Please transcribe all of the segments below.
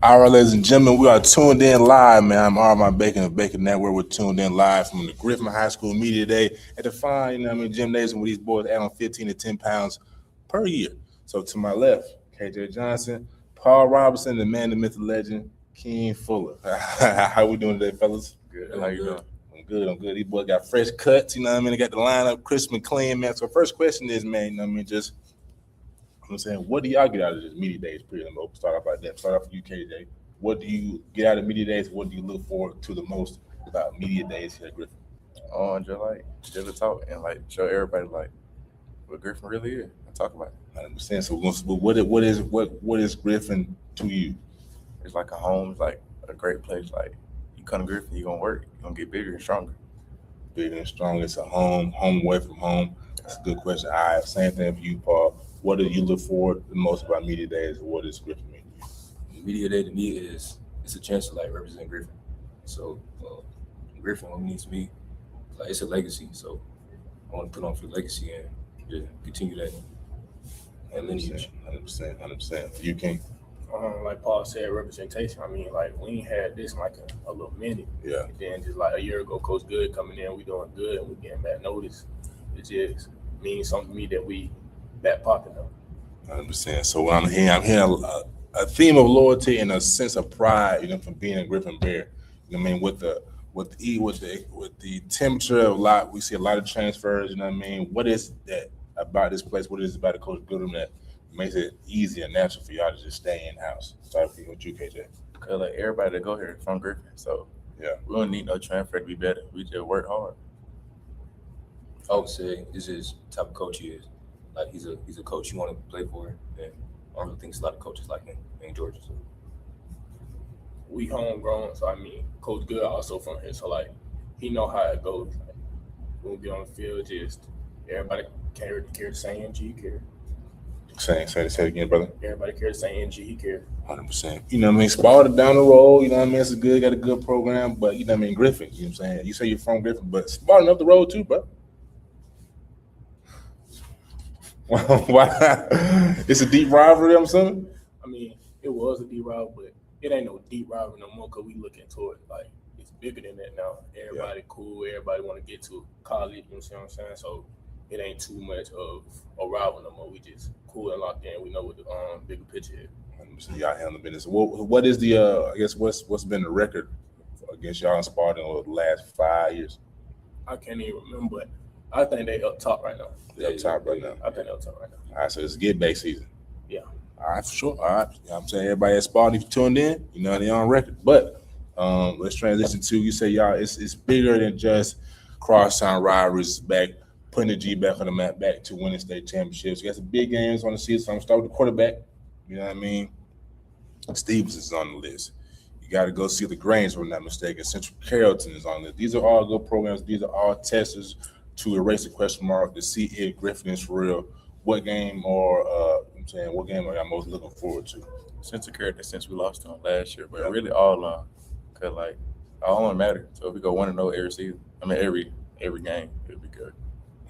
All right, ladies and gentlemen, we are tuned in live, man. I'm Arvon Bacon of Bacon Network. We're tuned in live from the Griffin High School Media Day at the fine, gymnasium where these boys add on 15 to 10 pounds per year. So to my left, KJ Jonson, Paul Robinson, the man, the myth, the legend, King Fuller. How we doing today, fellas? Good. How you doing? I'm good. These boys got fresh cuts, They got the lineup crisp and clean, man. So first question is, man, what do y'all get out of this media days period? I'm gonna start off like that. Start off with you, KJ. What do you get out of media days? What do you look forward to the most about media days here at Griffin? Just to talk and show everybody what Griffin really is and talk about it. 100%. So what is Griffin to you? It's like a home. It's like a great place. Like you come to Griffin, you're gonna work. You're gonna get bigger and stronger. Bigger and stronger. It's a home away from home. That's a good question. All right, same thing for you, Paul. What do you look forward the most about media days? What does Griffin mean to you? Media day to me it's a chance to represent Griffin. So Griffin, what it means to me, it's a legacy. So I want to put on for the legacy and just continue that. 100%. You King. Like Paul said, representation. I mean, we ain't had this in a little minute. Yeah. And then just a year ago, Coach Good coming in, we doing good and we getting back notice. It just means something to me that we back popping up. 100%. So what I'm hearing a theme of loyalty and a sense of pride, from being a Griffin Bear. With the temperature of we see a lot of transfers. What is that about this place? What is it about the Coach Goodrum that makes it easy and natural for y'all to just stay in house? Start with you, KJ. Cause everybody that go here from Griffin, so yeah, we don't need no transfer to be better. We just work hard. I would say this is the type of coach he is. He's a coach you want to play for, and I don't really think there's a lot of coaches like him in Georgia. So. We homegrown, so Coach Good also from here, so he know how it goes. When we get on the field, just everybody carry the same energy he carry. Say it again, brother. Everybody carry the same energy he carry. 100%. Sparta down the road, it's got a good program, but Griffin, you say you're from Griffin, but Sparta up the road too, bro. Why? It's a deep rivalry, I'm assuming? It was a deep rivalry, but it ain't no deep rivalry no more because we look into it it's bigger than that now. Everybody cool, everybody want to get to college, you know what I'm saying? So it ain't too much of a rival no more. We just cool and locked in. We know what the bigger picture is. Y'all handle business. What is the what's been the record against y'all in Sparta over the last 5 years? I can't even remember, but I think they up top right now. They're up top right now. I think they're up top right now. All right, so it's get back season. Yeah. All right, for sure. All right. I'm saying everybody at Sparta, if you tuned in, they on record. But let's transition to, you say y'all, it's bigger than just crosstown rivalries, back putting the G back on the map, back to winning state championships. You got some big games on the season. So I'm gonna start with the quarterback. You know what I mean? Stevens is on the list. You got to go see the Grange, if I'm not mistaken. Central Carrollton is on the list. These are all good programs. These are all testers to erase the question mark to see if Griffin is for real. What game what game are y'all most looking forward to? Central Carrollton, since we lost to them last year, but really all cause all don't matter. So if we go 1-0 every season, every game, it'll be good.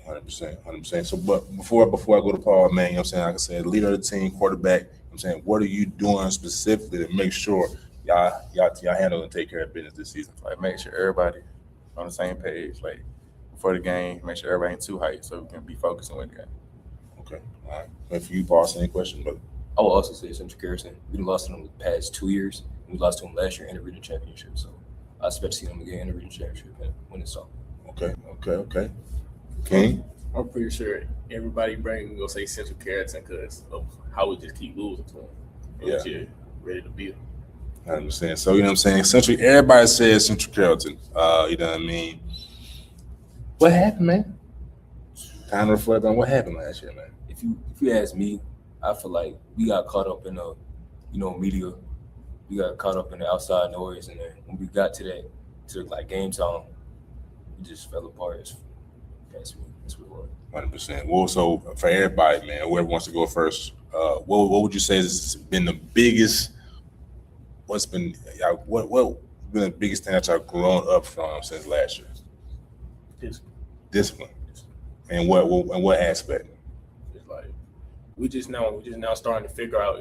100%. So, but before I go to Paul, man, like I said, leader of the team, quarterback. What are you doing specifically to make sure y'all handle and take care of business this season? Make sure everybody on the same page. Before the game, make sure everybody ain't too hyped so we can be focused on the game. Okay, all right. If you, Paul, any question, brother? I will also say Central Carrollton. We lost to them the past 2 years. We lost to them last year in the regional championship. So I expect to see them again in the regional championship and win it all. Okay. King? I'm pretty sure everybody gonna say Central Carrollton because of how we just keep losing to them. We're just ready to beat them. 100%. So, Central, everybody says Central Carrollton. You know what I mean? What happened, man? Time to reflect on what happened last year, man. If you ask me, I feel like we got caught up in the, media. We got caught up in the outside noise, and then when we got to game time, we just fell apart. That's what it was. 100%. Well, so for everybody, man, whoever wants to go first, what would you say has been the biggest? What's been the biggest thing that y'all grown up from since last year? Discipline. And what aspect? It's we just now starting to figure out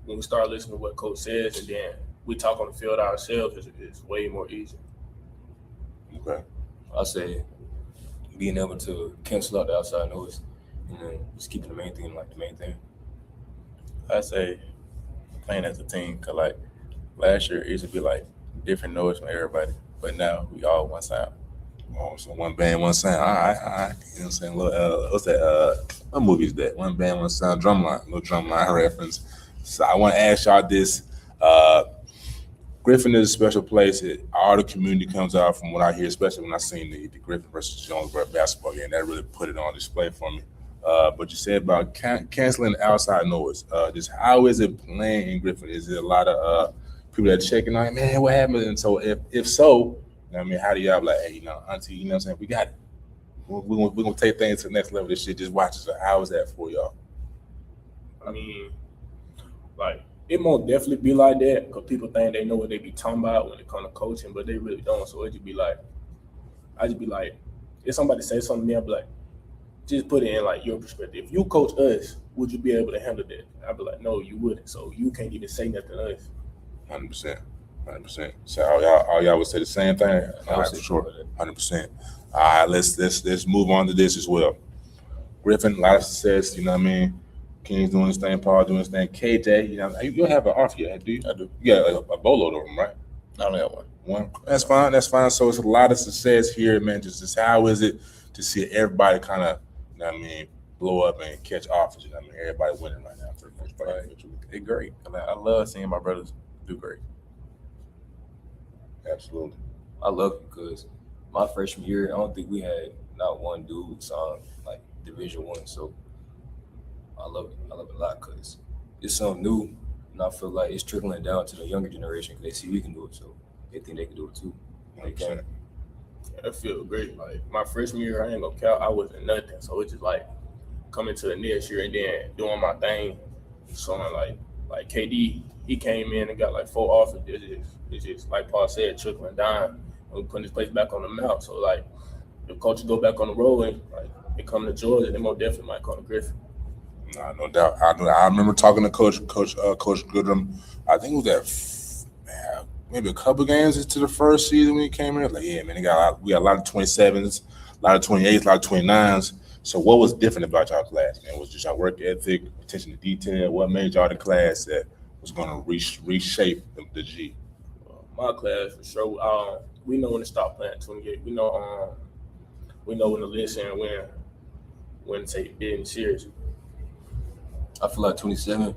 when we start listening to what Coach says, and then we talk on the field ourselves, it's way more easy. Okay. I say being able to cancel out the outside noise and then just keeping the main thing like the main thing. I say playing as a team, cause like last year it used to be like different noise from everybody, but now we all one sound. Oh, so one band, one sound. All right. You know what I'm saying? What's that? What movie is that? One band, one sound. Drumline. Little drumline reference. So I want to ask y'all this. Griffin is a special place. All the community comes out from what I hear, especially when I seen the Griffin versus Jonesboro basketball game. That really put it on display for me. But you said about canceling the outside noise. Just how is it playing in Griffin? Is it a lot of people that are checking on, man, what happened? And so if so, I mean, how do y'all be like, hey, auntie, you know what I'm saying? We got it. We're gonna take things to the next level. This shit, just watch us. How is that for y'all? I mean, like, it won't definitely be like that because people think they know what they be talking about when it comes to coaching, but they really don't. So it just be like, I just be like, if somebody say something to me, I'll be like, just put it in like your perspective. If you coach us, would you be able to handle that? I'd be like, no, you wouldn't. So you can't even say nothing to us. 100%. So all y'all would say the same thing. All right, for sure. 100%. All right, let's move on to this as well. Griffin, a lot of success. You know what I mean? King's doing his thing, Paul doing his thing. KJ, you know, you don't have an off yet, do you? I do. You got like a boatload of them, right? I only have one. That's fine. So it's a lot of success here, man. Just how is it to see everybody kind of, you know what I mean, blow up and catch offers? You know what I mean? Everybody winning right now for the first part. It's great. I love seeing my brothers do great. Absolutely. I love it because my freshman year, I don't think we had not one dude signed like Division I. So I love it. I love it a lot because it's something new, and I feel like it's trickling down to the younger generation because they see we can do it, so they think they can do it too. They can. I feel great. Like my freshman year, I ain't gonna count. I wasn't nothing, so it's just like coming to the next year and then doing my thing. So like KD, he came in and got like 4 offers. It's just like Paul said, trickling down. And we putting this place back on the map. So like, if coaches go back on the road and like they come to Georgia, they most definitely might come to Griffin. Nah, no doubt. I remember talking to Coach Goodrum. I think it was maybe a couple games into the first season when he came here. Like, yeah, man, we got a lot of 27s, a lot of 28s, a lot of 29s. So what was different about y'all class, man? Was just y'all work ethic, attention to detail? What made y'all the class that was going to reshape the G? My class, for sure. We know when to stop playing 28. We know when to listen and when to take it serious. I feel like 27.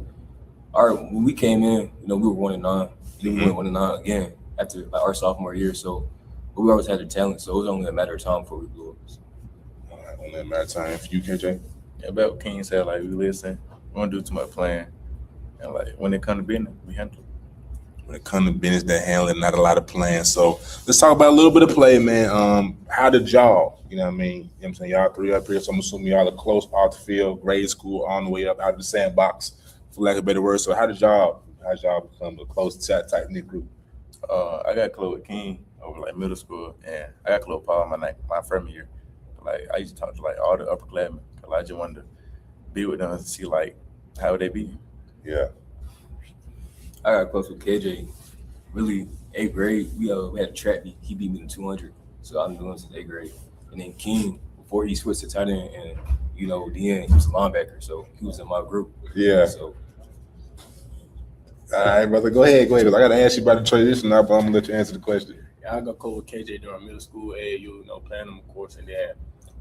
When we came in, we were 1-9. Then we went 1-9 again after like our sophomore year. So, but we always had the talent. So it was only a matter of time before we blew up. All right, only a matter of time. For you, KJ? Yeah, but what King said, like, we listen. We don't do too much playing. And like, when it comes to business, we handle it. When it comes to business, that handling, not a lot of playing. So let's talk about a little bit of play, man. How did y'all, you know what I mean? You know what I'm saying? Y'all 3 up here, so I'm assuming y'all are close off the field, grade school, on the way up out of the sandbox, for lack of a better word. So how did y'all become a close, tight-knit group? I got close with King over like middle school, and I got close with Paul my freshman year. Like, I used to talk to like all the upperclassmen because I just wanted to be with them and see like how would they be. Yeah. I got close with KJ. Really, 8th grade, we had a track meet. He beat me in 200. So I've been doing since 8th grade. And then King, before he switched to tight end, and then he was a linebacker, so he was in my group. Yeah. So. All right, brother. Go ahead. I got to ask you about the transition now, but I'm gonna let you answer the question. Yeah, I got cool with KJ during middle school, AAU, playing him, of course, and then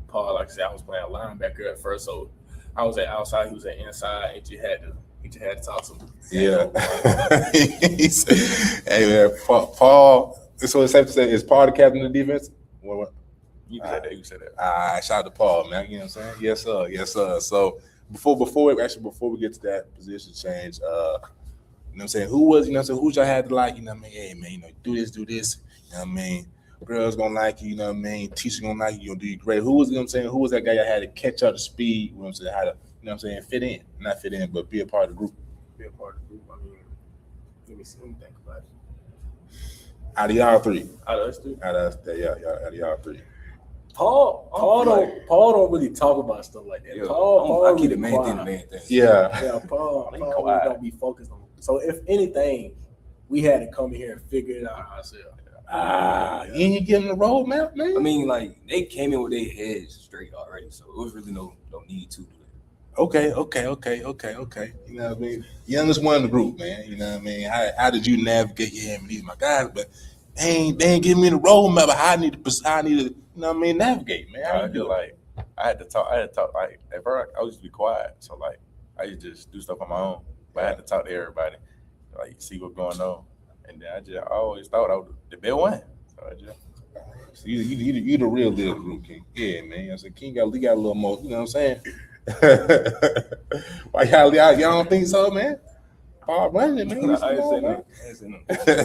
Paul, like I said, I was playing linebacker at first, so I was at outside, he was at inside, and you had to talk to him. Yeah. Hey, man, Paul, so it's safe to say, is Paul the captain of the defense? What? You said that. All right, shout out to Paul, man. You know what I'm saying? Yes, sir. So before we get to that position change, you know what I'm saying? Who y'all had to like, you know what I mean? Hey, man, do this. You know what I mean? Girls gonna like you, you know what I mean? Teacher gonna like you, you're gonna do you great. Who was that guy that had to catch up to speed, you know what I'm saying? How to, you know what I'm saying, fit in. Not fit in, but be a part of the group. Be a part of the group. I mean, let me think about it. Out of y'all 3. Out of us 3? Out of y'all 3. Paul don't really talk about stuff like that. Yeah, Paul I keep really the main quiet. thing the main thing. Yeah. Yeah, Paul really don't be focused on it. So if anything, we had to come here and figure it out ourselves. You ain't give them the roadmap, man. I mean, like they came in with their heads straight already, so it was really no need to do it. Okay. You know what I mean? Youngest one in the group, man. You know what I mean? How did you navigate? Yeah, man, these my guys, but they ain't giving me the roadmap of how I need to, you know what I mean, navigate, man. How I you feel do? like I had to talk. Like at first, I used to be quiet, so like I used to just do stuff on my own. But I had to talk to everybody, like see what's going on, and then I always thought I was the best one. So I just. So you the real deal group, King. Yeah, man. I said King got a little more. You know what I'm saying? Why y'all don't think so, man? Paul running, man. I ain't say nothing.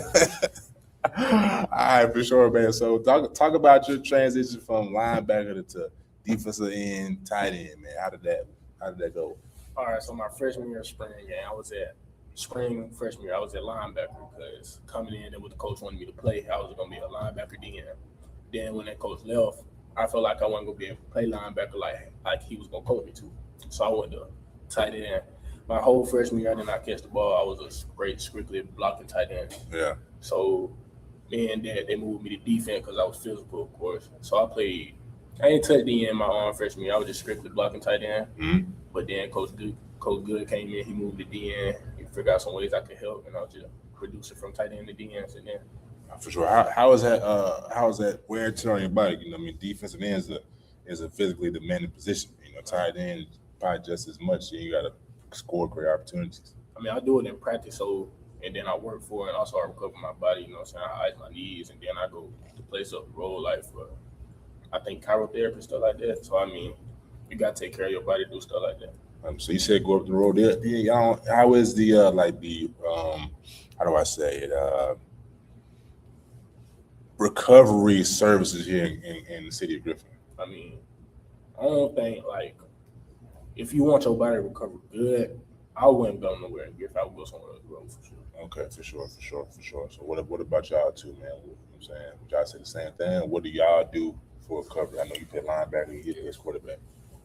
All right, for sure, man. So talk about your transition from linebacker to defensive end, tight end, man. How did that go? All right, so my freshman year spring game, I was at linebacker because coming in and what the coach wanted me to play, I was gonna be a linebacker DN. Then when that coach left, I felt like I wasn't gonna be able to play linebacker like he was gonna coach me to. So I went to tight end. My whole freshman year, I did not catch the ball. I was a great, strictly blocking tight end. Yeah. So me and Dad, they moved me to defense because I was physical, of course. So I ain't touched the end my arm freshman year. I was just strictly blocking tight end. Mm-hmm. But then Coach Good came in. He moved to DN. He figured out some ways I could help, and I was just producing from tight end to DN. And then For sure. How is that wear and tear on your body? You know, I mean, defensive end is a physically demanding position. You know, tight end is probably just as much. You got to score great opportunities. I mean, I do it in practice, and then I work for it, and also I recover my body. You know what I'm saying? I ice my knees, and then I go to place up the road, like for I think chiropractic and stuff like that. So I mean, you got to take care of your body, do stuff like that. So you said go up the road. How is the how do I say it? Recovery services here in the city of Griffin? I mean, I don't think if you want your body to recover good, I wouldn't go nowhere in Griffin. I would go somewhere else to grow for sure. Okay, for sure. So what about y'all too, man? You know what I'm saying? Would y'all say the same thing? What do y'all do for recovery? I know you play linebacker, you get this quarterback.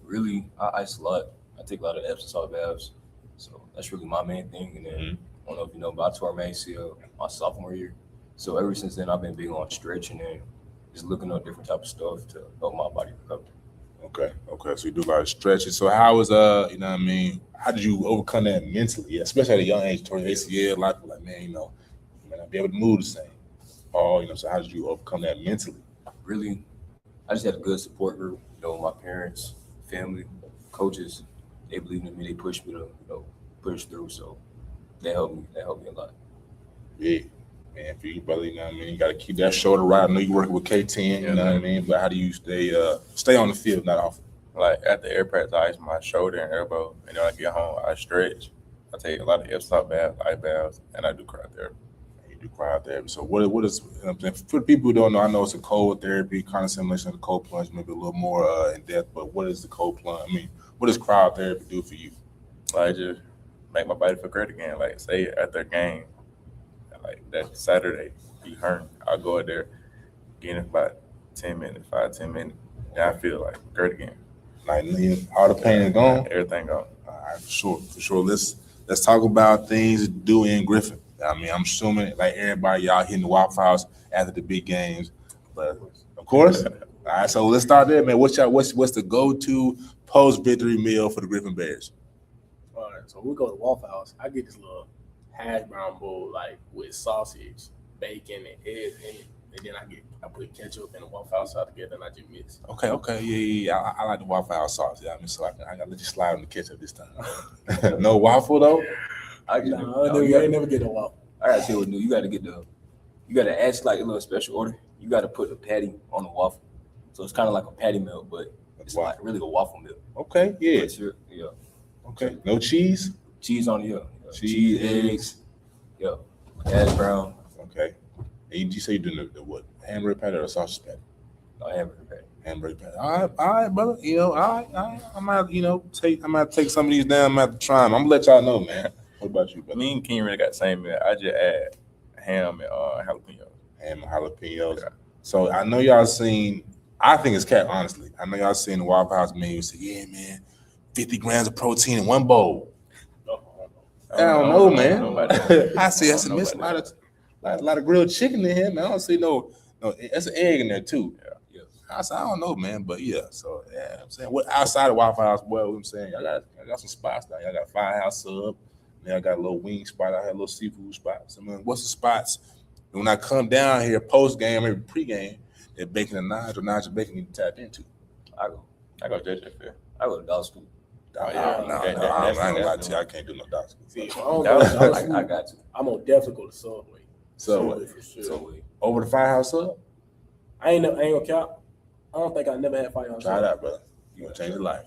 Really, I ice a lot. I take a lot of Epsom salt baths. So that's really my main thing. And then I don't know if you know, but I tore my ACL my sophomore year. So ever since then, I've been big on stretching and just looking up different type of stuff to help my body recover. Okay. So you do a lot of stretching. So how was you know what I mean? How did you overcome that mentally? Especially at a young age, toward ACL, a lot of people like, man, you know, you may not be able to move the same. So how did you overcome that mentally? Really, I just had a good support group. You know, my parents, family, coaches, they believed in me. They pushed me to, push through. So they helped me. They helped me a lot. Yeah. Man, for you, brother, you know what I mean? You got to keep that shoulder right. I know you're working with K10, you know what I mean? But how do you stay on the field, not off? Like after air practice, I ice my shoulder and elbow, and then when I get home, I stretch. I take a lot of Epsom salt baths, ice baths, and I do cryotherapy. You do cryotherapy. So what is, you know what I'm saying? For the people who don't know, I know it's a cold therapy, kind of simulation of the cold plunge, maybe a little more in depth, but what is the cold plunge? I mean, what does cryotherapy do for you? Like just make my body feel great again. Like say after a game, like that Saturday, be hurting. I'll go out there, get in about 10 minutes, 5-10 minutes. Then I feel like great again. Like all the pain is gone? Everything gone. All right, for sure. Let's talk about things to do in Griffin. I mean, I'm assuming like everybody, y'all hitting the Waffle House after the big games. But of course. All right, so let's start there, man. What's the go-to post-victory meal for the Griffin Bears? All right, so we go to Waffle House. I get this little hash brown bowl with sausage, bacon, and eggs in it, and then I put ketchup and the Waffle House sauce together, and I just mix. Okay, yeah. I like the Waffle House sauce. Yeah, I mean, so I gotta let you slide on the ketchup this time. No waffle though. I ain't never get a waffle. I gotta tell you what, you gotta ask like a little special order. You gotta put the patty on the waffle, so it's kind of like a patty melt, but it's like really a waffle melt. Okay, yeah. Yeah. Okay, no cheese. Cheese on it, yeah. Cheese, eggs, yeah. Hash brown. Okay. And you say you're doing the what? Hamburger patty or a sausage patty? No, hamburger patty. Hamburger patty. All right, brother. You know, I might take some of these down. I'm gonna have to try them. I'm gonna let y'all know, man. What about you, brother? Me and King really got the same meal. I just add ham and jalapenos. Ham and jalapenos. Yeah. So I know y'all seen. I think it's cat. Honestly, I know y'all seen the Waffle House menu. Say, yeah, man, 50 grams of protein in one bowl. I don't know, man. I see that's a miss. a lot of grilled chicken in here, man. I don't see no. That's an egg in there too. Yeah. I don't know, man, but yeah. So yeah, I'm saying what outside of Waffle House, boy, what I'm saying, I got some spots now. Y'all got Firehouse Sub. Then I got a little wing spot. I had a little seafood spot. So, man, what's the spots? And when I come down here post game, maybe pre-game, that Bacon and Najeh Bacon need to tap into. I go JJ. I go to Dollar School. I ain't gonna lie to you. I can't do no dog school. See, if I don't go to Dollar School, I got you. I'm gonna definitely go to Subway. Subway for sure. Subway. Over the Firehouse Sub? I ain't gonna count. I don't think I never had Firehouse. Try it out, brother. You gonna change your life.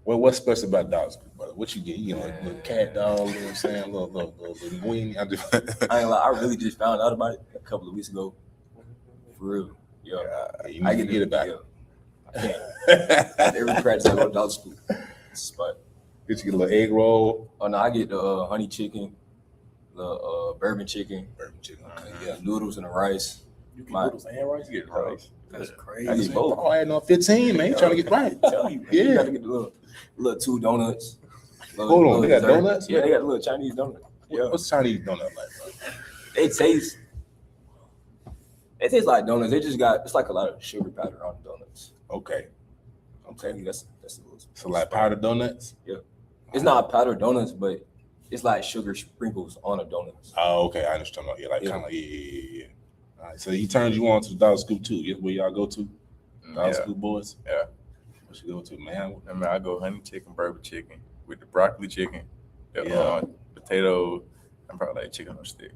Well, what's special about dog school, brother? What you get? You get a little cat dog, you know what I'm saying? Little wing. I ain't gonna lie, I really just found out about it a couple of weeks ago. For real. Yeah. You need to get it back. I can't. Every practice I go to Dollar School. Spot. Get you a little egg roll. Oh no, I get the honey chicken, the bourbon chicken, Okay, the noodles and the rice. You get noodles and rice. You get rice. That's Yeah. crazy. I get both. Oh, I had on 15, man. You trying to get right. Tell you, Yeah. you gotta get the little 2 donuts. Hold on, they got dessert. donuts? Yeah, they got little Chinese donuts. Yeah, What's Chinese donut like, bro? they taste like donuts. They just got it's like a lot of sugar powder on the donuts. Okay. I'm telling you, that's a little. So like powdered donuts? It's not powdered donuts, but it's like sugar sprinkles on a donuts. Oh, okay. I understand. Yeah, like Yeah. kind of yeah. All right. So he turned you on to the Dollar School too. Guess where y'all go to? Dollar Yeah. School boys? Yeah. What you go to, man? I mean, I go honey chicken, bourbon chicken with the broccoli chicken, the Yeah. potato, and probably like chicken on a stick.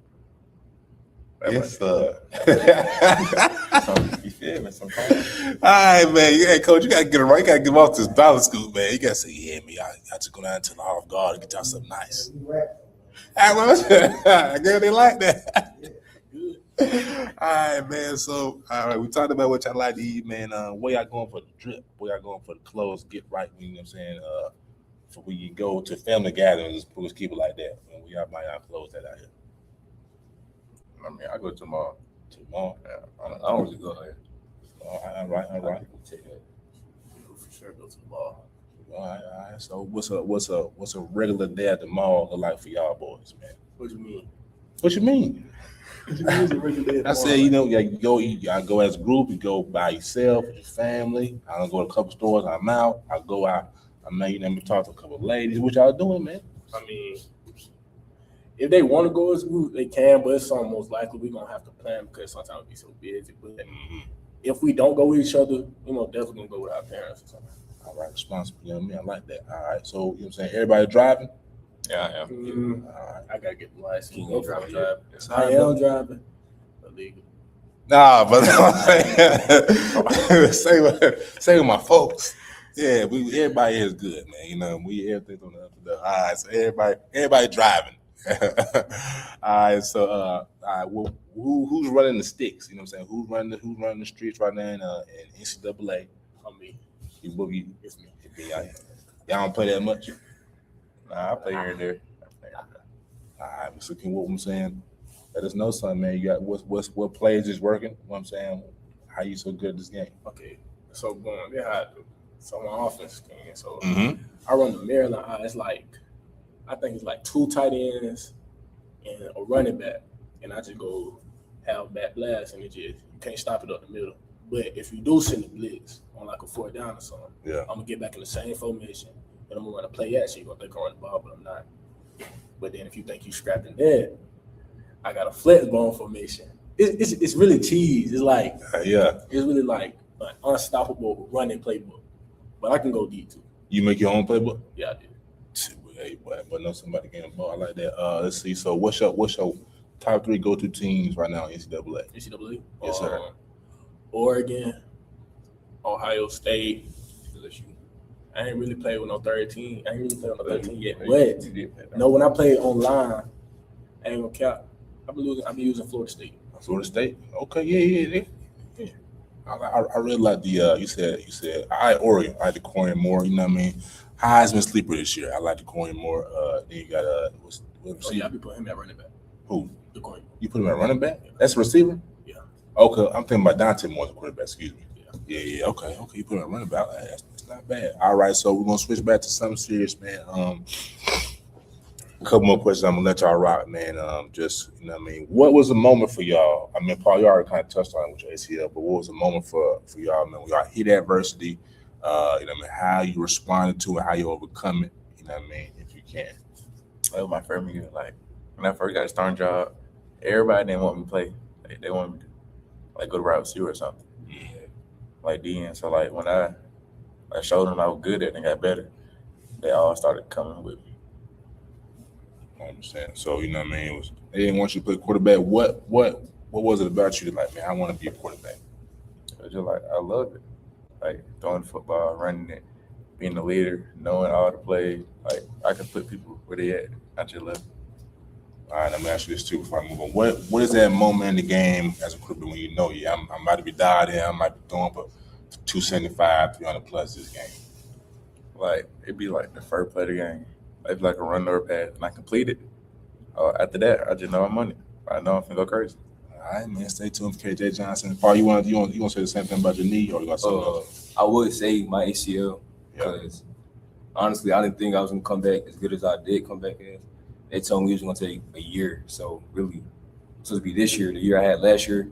Yes, You feel me? Some All right, man. Yeah, coach, you gotta get it right. You gotta get off this Dollar School, man. You gotta say, yeah, man, I just go down to the Olive Garden and get y'all something nice. I guess they like that. All right, man. So, all right, we talked about what y'all like to eat, man. Where y'all going for the drip? Where y'all going for the clothes? Get right, you know what I'm saying? For when you go to family gatherings, let's keep it like that. When we all buy y'all clothes that out here. I mean, I go to the mall. Tomorrow. Yeah, I don't really go ahead. All right. Take that. For sure, go to the mall. All right. So what's a regular day at the mall look like for y'all boys, man? What you mean? What you mean? What you mean is a regular day at the I mall? said, you know, you go eat. Y'all go as a group. You go by yourself with your family. I don't go to a couple stores. I'm out. I go out. I may talk to a couple of ladies. What y'all doing, man? I mean, if they want to go as a group, they can, but it's almost likely we're gonna have to plan because sometimes we be so busy. But if we don't go with each other, definitely gonna go with our parents or something. All right, responsible. You know what I mean? I like that. All right. So, you know what I'm saying? Everybody driving? yeah, I am. Mm, All right. I gotta get the license. King Go ain't for driving drive. yet. I am driving. Illegal. Nah, but say with my folks. Yeah, everybody is good, man. You know, everything's on the up and down. All right, so everybody driving. All right, so all right, well, who's running the sticks? You know what I'm saying? Who's running the streets right now in NCAA? On me. You boogie. It's me. Y'all don't play that much. Nah, I play here and there. All right, so what I'm saying? Let us know something, man. You got what plays is working? What I'm saying? How you so good at this game? Okay. So going behind. So my offense game. So Mm-hmm. I run the Maryland. It's like I think it's like 2 tight ends and a running back, and I just go have back blast, and you can't stop it up the middle. But if you do send a blitz on like a 4th down or something, Yeah. I'm gonna get back in the same formation, and I'm gonna run a play action. You're gonna think I'm running the ball, but I'm not. But then if you think you scrapping that, I got a flex bone formation. It's really cheese. It's like Yeah. it's really like an unstoppable running playbook. But I can go deep too. You make your own playbook? Yeah, I do. Hey, boy, I know somebody getting a ball. I like that. Let's see. So, what's your top 3 go-to teams right now in NCAA? NCAA. Yes, sir. Oregon, Ohio State. I ain't really played with no 13. I ain't really played with no 13 yet. But when I play online, I ain't gonna count. I've been using Florida State. Florida State. Okay, yeah. I really like the you said I like Oregon. I like the Corian more. You know what I mean? Heisman sleeper this year. I like the Corian more. Then you got Oh yeah, I be putting him at running back. who? The Corian. You put him at running back? That's a receiver? Yeah. Okay, I'm thinking about Dante more than quarterback. Excuse me. Yeah. Yeah. Okay. You put him at running back. That's not bad. All right, so we're gonna switch back to something serious, man. A couple more questions. I'm gonna let y'all rock, man. Just what was the moment for y'all? I mean, Paul, you already kind of touched on it with your ACL, but what was the moment for y'all, man? When y'all hit adversity, how you responded to it, how you overcome it, if you can. That was my first year. Like when I first got a starting job, everybody didn't want me to play. Like, they wanted me to go to wide receiver or something. Yeah. Like DN. So like when I showed them I was good at it and got better, they all started coming with me. I understand. So they didn't want you to play quarterback. What was it about you that like, man, I want to be a quarterback? It was just like I loved it. Like throwing the football, running it, being the leader, knowing all the plays. Like I could put people where they at. I just love it. All right, let me ask you this too before I move on. What is that moment in the game as a quarterback when you know, I'm about to be dialed in, I might be throwing for 275, 300 plus this game? Like it'd be like the first play of the game. It'd be like a run or a pass, and I complete it. After that, I just know I'm on it. I know I'm gonna go crazy. All right, man. Stay tuned for KJ Jonson. Paul, you want to say the same thing about your knee, or you got something else? I would say my ACL because honestly, I didn't think I was gonna come back as good as I did come back as. They told me it was gonna take a year, so really, it's supposed to be this year. The year I had last year,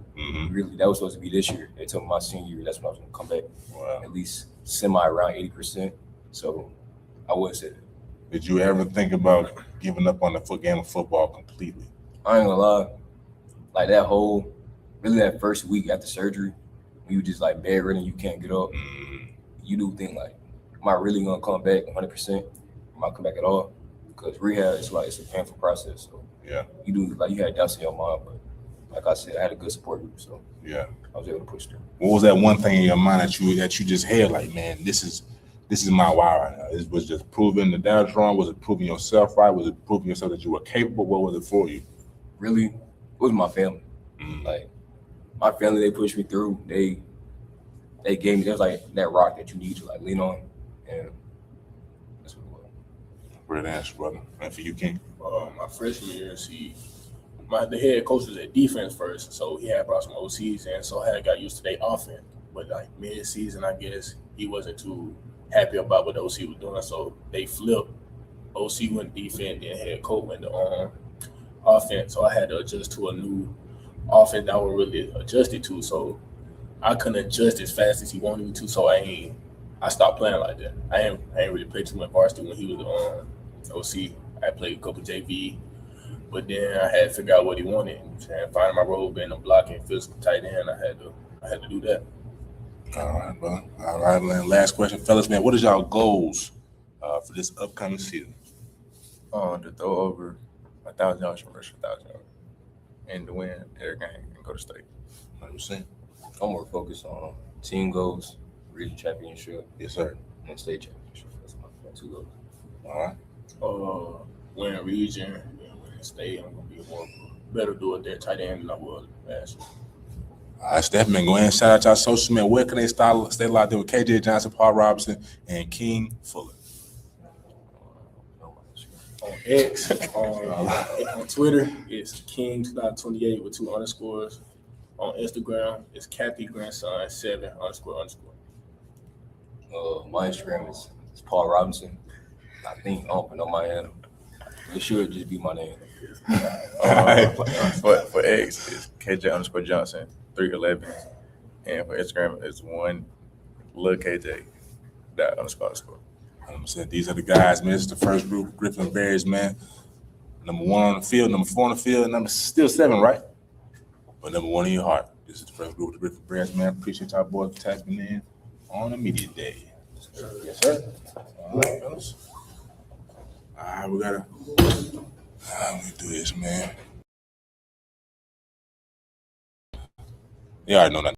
really, that was supposed to be this year. They told me my senior year, that's when I was gonna come back. Wow. At least semi around 80%. So I would say that. Did you ever think about giving up on the game of football completely? I ain't gonna lie, like that first week after surgery, when you just like bedridden, you can't get up. You do think like, am I really gonna come back 100%? Am I come back at all? Because rehab is like, it's a painful process. So yeah, you do like, you had doubts in your mind, but like I said, I had a good support group, so yeah, I was able to push through. What was that one thing in your mind that you just had like, man, this is my why right now? It was just proving the doubts wrong. Was it proving yourself right? Was it proving yourself that you were capable? What was it for you? Really, it was my family. Like my family, they pushed me through. They gave me, there's like that rock that you need to like lean on, and that's what it was. Great answer, brother. And for you, King? My freshman year, the head coach was at defense first, so he had brought some OCs in, so I had got used to their offense. But like mid-season, I guess he wasn't too happy about what the OC was doing, so they flipped. OC went defense, then head coach went to offense, so I had to adjust to a new offense that I was really adjusted to. So I couldn't adjust as fast as he wanted me to, so I stopped playing like that. I ain't really played too much varsity when he was OC. I played a couple JV, but then I had to figure out what he wanted. And finding my role, being a blocking physical tight end, I had to do that. All right, brother. All right, man. Last question, fellas, man. What is y'all goals for this upcoming season? To throw over 1,000 yards from rush, 1,000 yards, and to win every game and go to state. 100%. I'm more focused on team goals, region championship, Yes, sir. and state championship. That's my 2 goals. All right. Win region and win state. I'm gonna be better do it there tight end than I was last year. All right, Steph, man, go ahead and shout out y'all social, man. Where can they stay locked in with KJ Jonson, Paul Robinson, and King Fuller? On X, on Twitter, it's King2028 with 2 underscores. On Instagram, it's CappyGrandson7 __. My Instagram is Paul Robinson. I don't know my handle. It should just be my name. For X, it's KJ_Jonson 311, and for Instagram, it's 1 Lil KJ __. I'm saying these are the guys, man. This is the first group, Griffin Bears, man. Number 1 on the field, number 4 on the field, number still 7, right? But number 1 in your heart. This is the first group of the Griffin Bears, man. Appreciate y'all boys for tapping in on a media day. Yes, sir. All right, fellas. All right, we gotta. Let me do this, man. Yeah, I know that.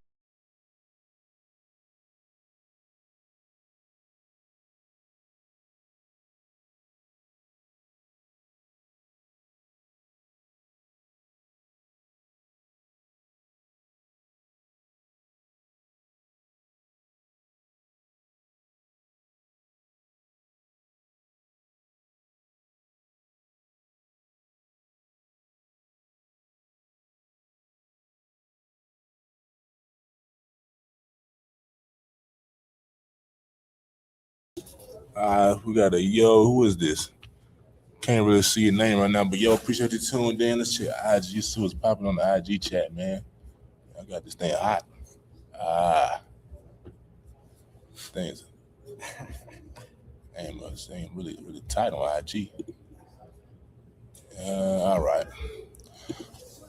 We got a who is this? Can't really see your name right now, but yo, appreciate you tuned in. Let's check IG. You see what's popping on the IG chat, man. I got this thing hot. Things ain't really tight on IG.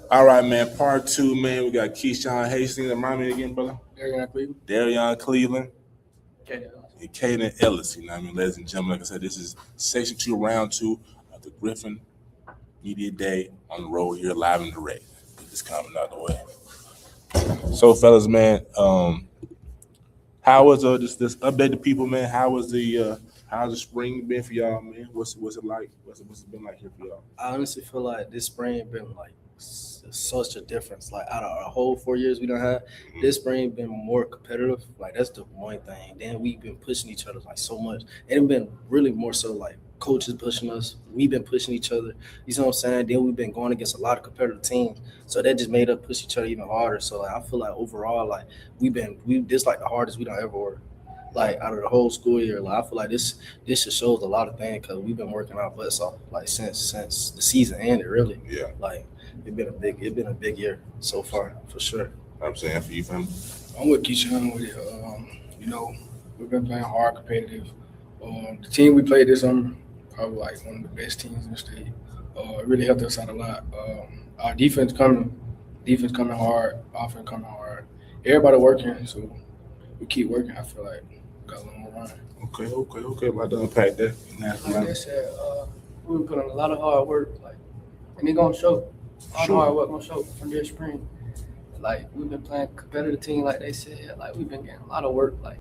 All right, man. Part 2, man. We got Keyshawn Hastings. Remind me again, brother. Darion Cleveland. And Caden Ellis. You know what I mean, ladies and gentlemen. Like I said, this is Section 2, Round 2 of the Griffin Media Day on the road here, live and direct. Get this comment out the way. So, fellas, man, how was this update to people, man? How's the spring been for y'all, man? What's it like? What's it been like here for y'all? I honestly feel like this spring been like such a difference. Like out of our whole 4 years we done had, this spring been more competitive. Like that's the one thing. Then we've been pushing each other like so much. It been really more so like coaches pushing us. We've been pushing each other. You know what I'm saying? Then we've been going against a lot of competitive teams. So that just made us push each other even harder. So like I feel like overall, like this like the hardest we done ever worked. Like out of the whole school year, like I feel like this just shows a lot of things because we've been working our butts off like since the season ended. Really, Yeah. Like it's been a big year so far for sure. I'm saying for you, fam. I'm with Keyshawn with it. You know, we've been playing hard, competitive. The team we played this summer, probably like one of the best teams in the state. It really helped us out a lot. Our defense coming hard, offense coming hard. Everybody working, so we keep working. I feel like we got a long run. Okay. About to unpack that. Like I said, we put in a lot of hard work, like, and it gonna show. All the hard work gonna show from this spring. Like we've been playing competitive team, like they said. Like we've been getting a lot of work, like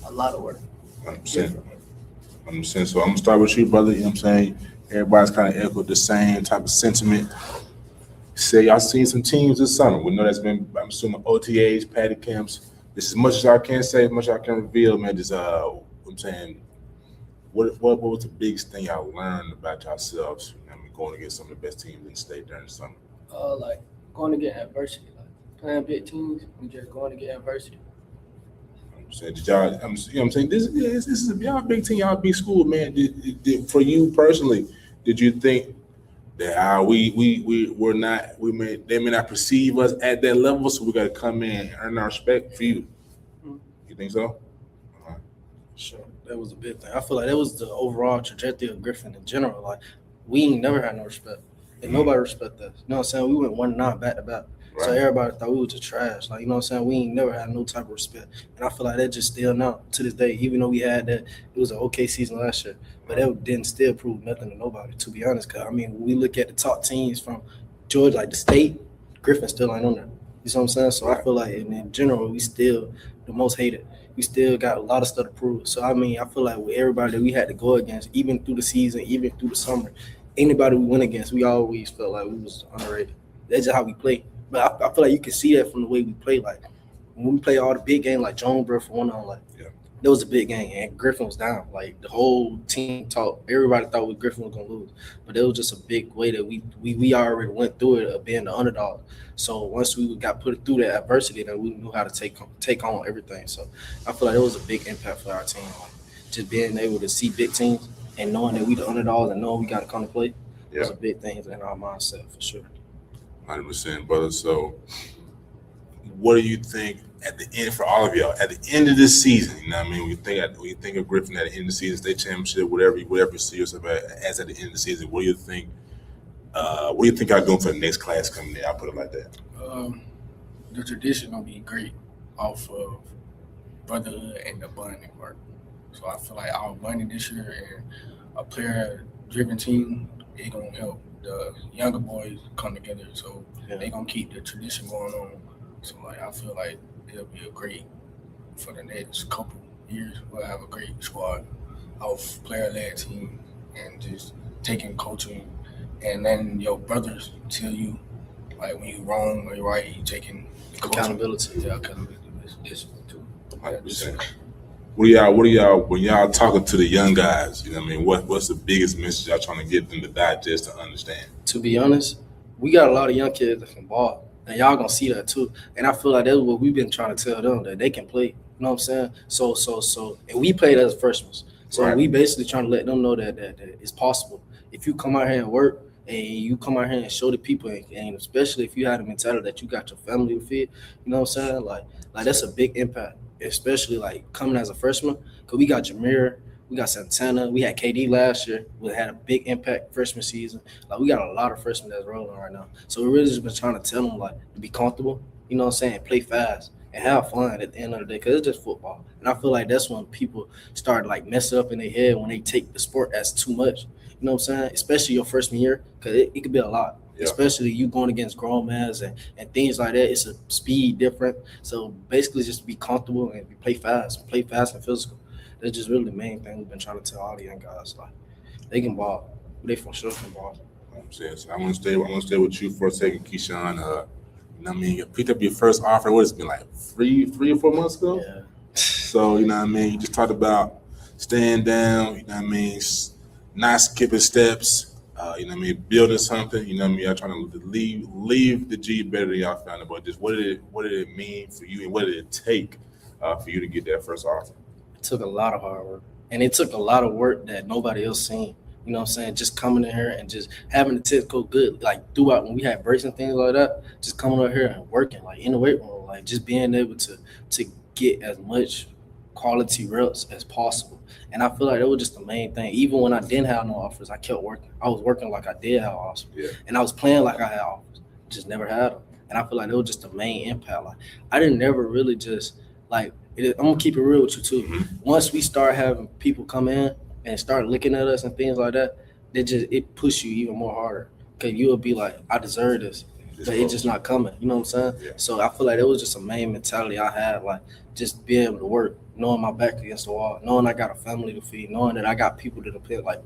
a lot of work. 100%. So I'm gonna start with you, brother. You know what I'm saying? Everybody's kind of echoed the same type of sentiment. Say y'all seen some teams this summer. We know that's been, I'm assuming, OTAs, patty camps. This is as much as I can say, as much as I can reveal, man. Just I'm saying, what was the biggest thing y'all learned about yourselves? I mean, going against some of the best teams in the state during the summer. Like going to get adversity, like playing big teams and just going to get adversity. So did y'all? You know what I'm saying? This is y'all a big team, y'all big school, man. Did for you personally, did you think that they may not perceive us at that level, so we got to come in and earn our respect for you? You think so? Sure, that was a big thing. I feel like that was the overall trajectory of Griffin in general. Like we ain't never had no respect, and nobody respect us. You know what I'm saying? We went 1-9 back to back. Right. So everybody thought we was just trash. Like, you know what I'm saying? We ain't never had no type of respect. And I feel like that just still now to this day, even though we had that, it was an okay season last year, but that didn't still prove nothing to nobody, to be honest. Cause I mean, when we look at the top teams from Georgia, like the state, Griffin still ain't on there. You know what I'm saying? So I feel like in general, we still the most hated. We still got a lot of stuff to prove. So I mean, I feel like with everybody that we had to go against, even through the season, even through the summer, anybody we went against, we always felt like we was underrated. That's just how we play. But I feel like you can see that from the way we play. Like when we play all the big games, like Jonesboro for one on, like that was a big game, and Griffin was down. Like the whole team everybody thought Griffin was gonna lose, but it was just a big way that we already went through it of being the underdog. So once we got put through that adversity, then we knew how to take on everything. So I feel like it was a big impact for our team. Like just being able to see big teams and knowing that we the underdogs and knowing we got to come to play was a big thing in our mindset for sure. 100%, brother. So, what do you think at the end for all of y'all at the end of this season? You know what I mean? When you think of Griffin at the end of the season, state championship, whatever you see yourself as at the end of the season, what do you think? What do you think y'all doing for the next class coming in? I'll put it like that. The tradition gonna be great off of brotherhood and the bonding work. So I feel like our bonding this year and a player-driven team, it gonna help the younger boys come together, so they gonna keep the tradition going on. So like I feel like it'll be a great for the next couple years. We'll have a great squad of player-led team and just taking coaching and letting your brothers tell you like when you wrong or you're right, you taking accountability. Yeah, accountability. This too. 100%. What are y'all when y'all talking to the young guys? You know what I mean? What's the biggest message y'all trying to get them to digest to understand? To be honest, we got a lot of young kids that can ball, and y'all gonna see that too. And I feel like that's what we've been trying to tell them, that they can play. You know what I'm saying? So, and we played as freshmen. So we basically trying to let them know that it's possible. if you come out here and work and you come out here and show the people, and especially if you have the mentality that you got your family to feed, you know what I'm saying? Like that's a big impact, especially like coming as a freshman. Cause we got Jameer, we got Santana, we had KD last year. We had a big impact freshman season. Like we got a lot of freshmen that's rolling right now. So we really just been trying to tell them like to be comfortable, you know what I'm saying, play fast and have fun at the end of the day, because it's just football. And I feel like that's when people start like messing up in their head when they take the sport as too much. You know what I'm saying? Especially your freshman year, because it could be a lot. Yeah. Especially you going against grown men and things like that. It's a speed different. So basically just be comfortable and play fast and physical. That's just really the main thing we've been trying to tell all the young guys. Like they can ball. They for sure can ball. I'm saying, so I want to stay with you for a second, Keyshawn. You know what I mean? You picked up your first offer. What has it been like 3 or 4 months ago? Yeah. So, you know what I mean? You just talked about staying down, you know what I mean? Not skipping steps, you know what I mean? Building something, you know what I mean? Y'all trying to leave the G better than y'all found it. But just what did it mean for you, and what did it take for you to get that first offer? It took a lot of hard work, and it took a lot of work that nobody else seen. You know what I'm saying? Just coming in here and just having the test go good, like throughout when we had breaks and things like that, just coming up here and working, like in the weight room, like just being able to get as much quality reps as possible. And I feel like that was just the main thing. Even when I didn't have no offers, I kept working. I was working like I did have offers. Yeah. And I was playing like I had offers, just never had them. And I feel like that was just the main impact. Like I didn't never really just like, I'm going to keep it real with you too. Mm-hmm. Once we start having people come in and start looking at us and things like that, it pushes you even more harder. Because you'll be like, I deserve this. But it's just not coming. You know what I'm saying? Yeah. So I feel like it was just a main mentality I had, like just being able to work, knowing my back against the wall, knowing I got a family to feed, knowing that I got people to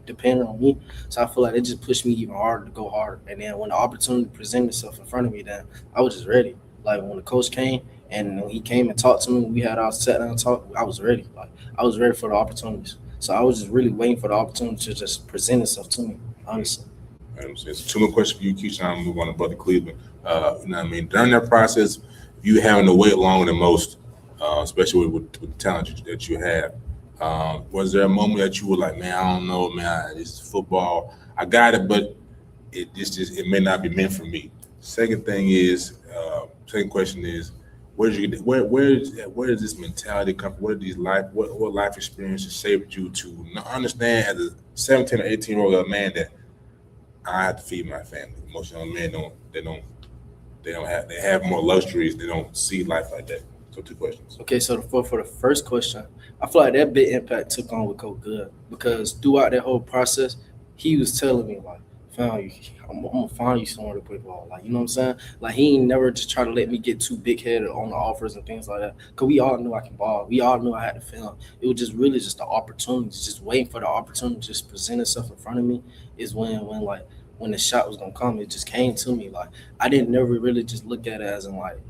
depend on me. So I feel like it just pushed me even harder to go harder. And then when the opportunity presented itself in front of me, then I was just ready. Like when the coach came and when he came and talked to me, we had our sat down and talk, I was ready. Like I was ready for the opportunities. So I was just really waiting for the opportunity to just present itself to me, honestly. So 2 more questions for you, Keyshawn. Move on to Brother Cleveland. You know what I mean? During that process, you having to wait longer than most, especially with the talent that you have. Was there a moment that you were like, man, I don't know, man, this is football. I got it, but it may not be meant for me. Second question is, where does this mentality come from? What life experiences shaped you to understand as a 17 or 18-year-old man that I have to feed my family? Most young men they have more luxuries. They don't see life like that. So 2 questions. Okay, so for the first question, I feel like that big impact took on with Coach Good, because throughout that whole process, he was telling me like, I'm gonna find you somewhere to play ball. Like, you know what I'm saying? Like he ain't never just try to let me get too big headed on the offers and things like that. Cause we all knew I can ball. We all knew I had to film. It was just really just the opportunity, just waiting for the opportunity to just present itself in front of me is when the shot was gonna come, it just came to me. Like I didn't never really just look at it as in like,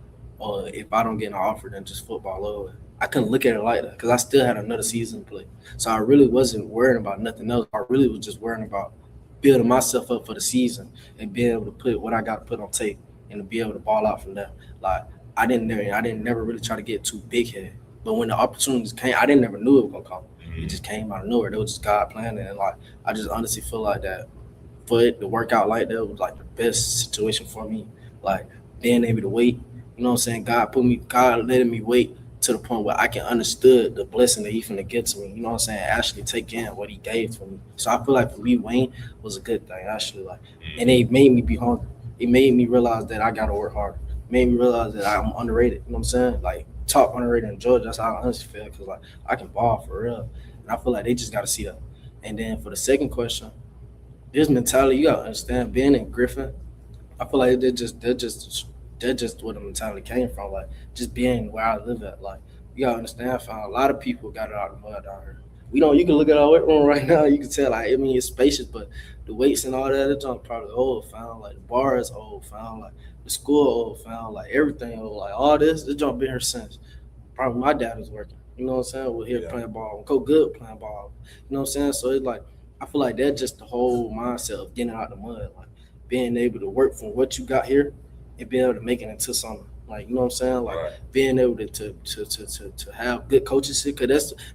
oh, if I don't get an offer, then just football over. I couldn't look at it like that because I still had another season to play. So I really wasn't worrying about nothing else. I really was just worrying about building myself up for the season and being able to put what I got to put on tape and to be able to ball out from there. Like I didn't never really try to get too big headed. But when the opportunities came, I didn't never knew it was gonna come. Mm-hmm. It just came out of nowhere. It was just God planning, and like I just honestly feel like that for it to work out like that was like the best situation for me. Like being able to wait, you know what I'm saying? God letting me wait to the point where I can understood the blessing that he finna get to me. You know what I'm saying? Actually take in what he gave to me. So I feel like for me, Wayne was a good thing, actually. Like, and it made me be hungry. It made me realize that I gotta work harder. It made me realize that I'm underrated. You know what I'm saying? Like top underrated in Georgia. That's how I honestly feel, because like I can ball for real. And I feel like they just gotta see that. And then for the second question, this mentality, you gotta understand, being in Griffin, I feel like they're just where the mentality came from. Like just being where I live at. Like you gotta understand, a lot of people got it out of the mud down here. You can look at our weight room right now. You can tell, like, I mean, it's spacious, but the weights and all that, it's probably old, found. Like the bar is old, found. Like the school old, found. Like everything old. Like all this junk been here since probably my dad was working. You know what I'm saying? We're here playing ball. Coach Good playing ball. You know what I'm saying? So it's like I feel like that's just the whole mindset of getting out the mud, like being able to work from what you got here and being able to make it into something. Like, you know what I'm saying? Like being able to have good coaches here,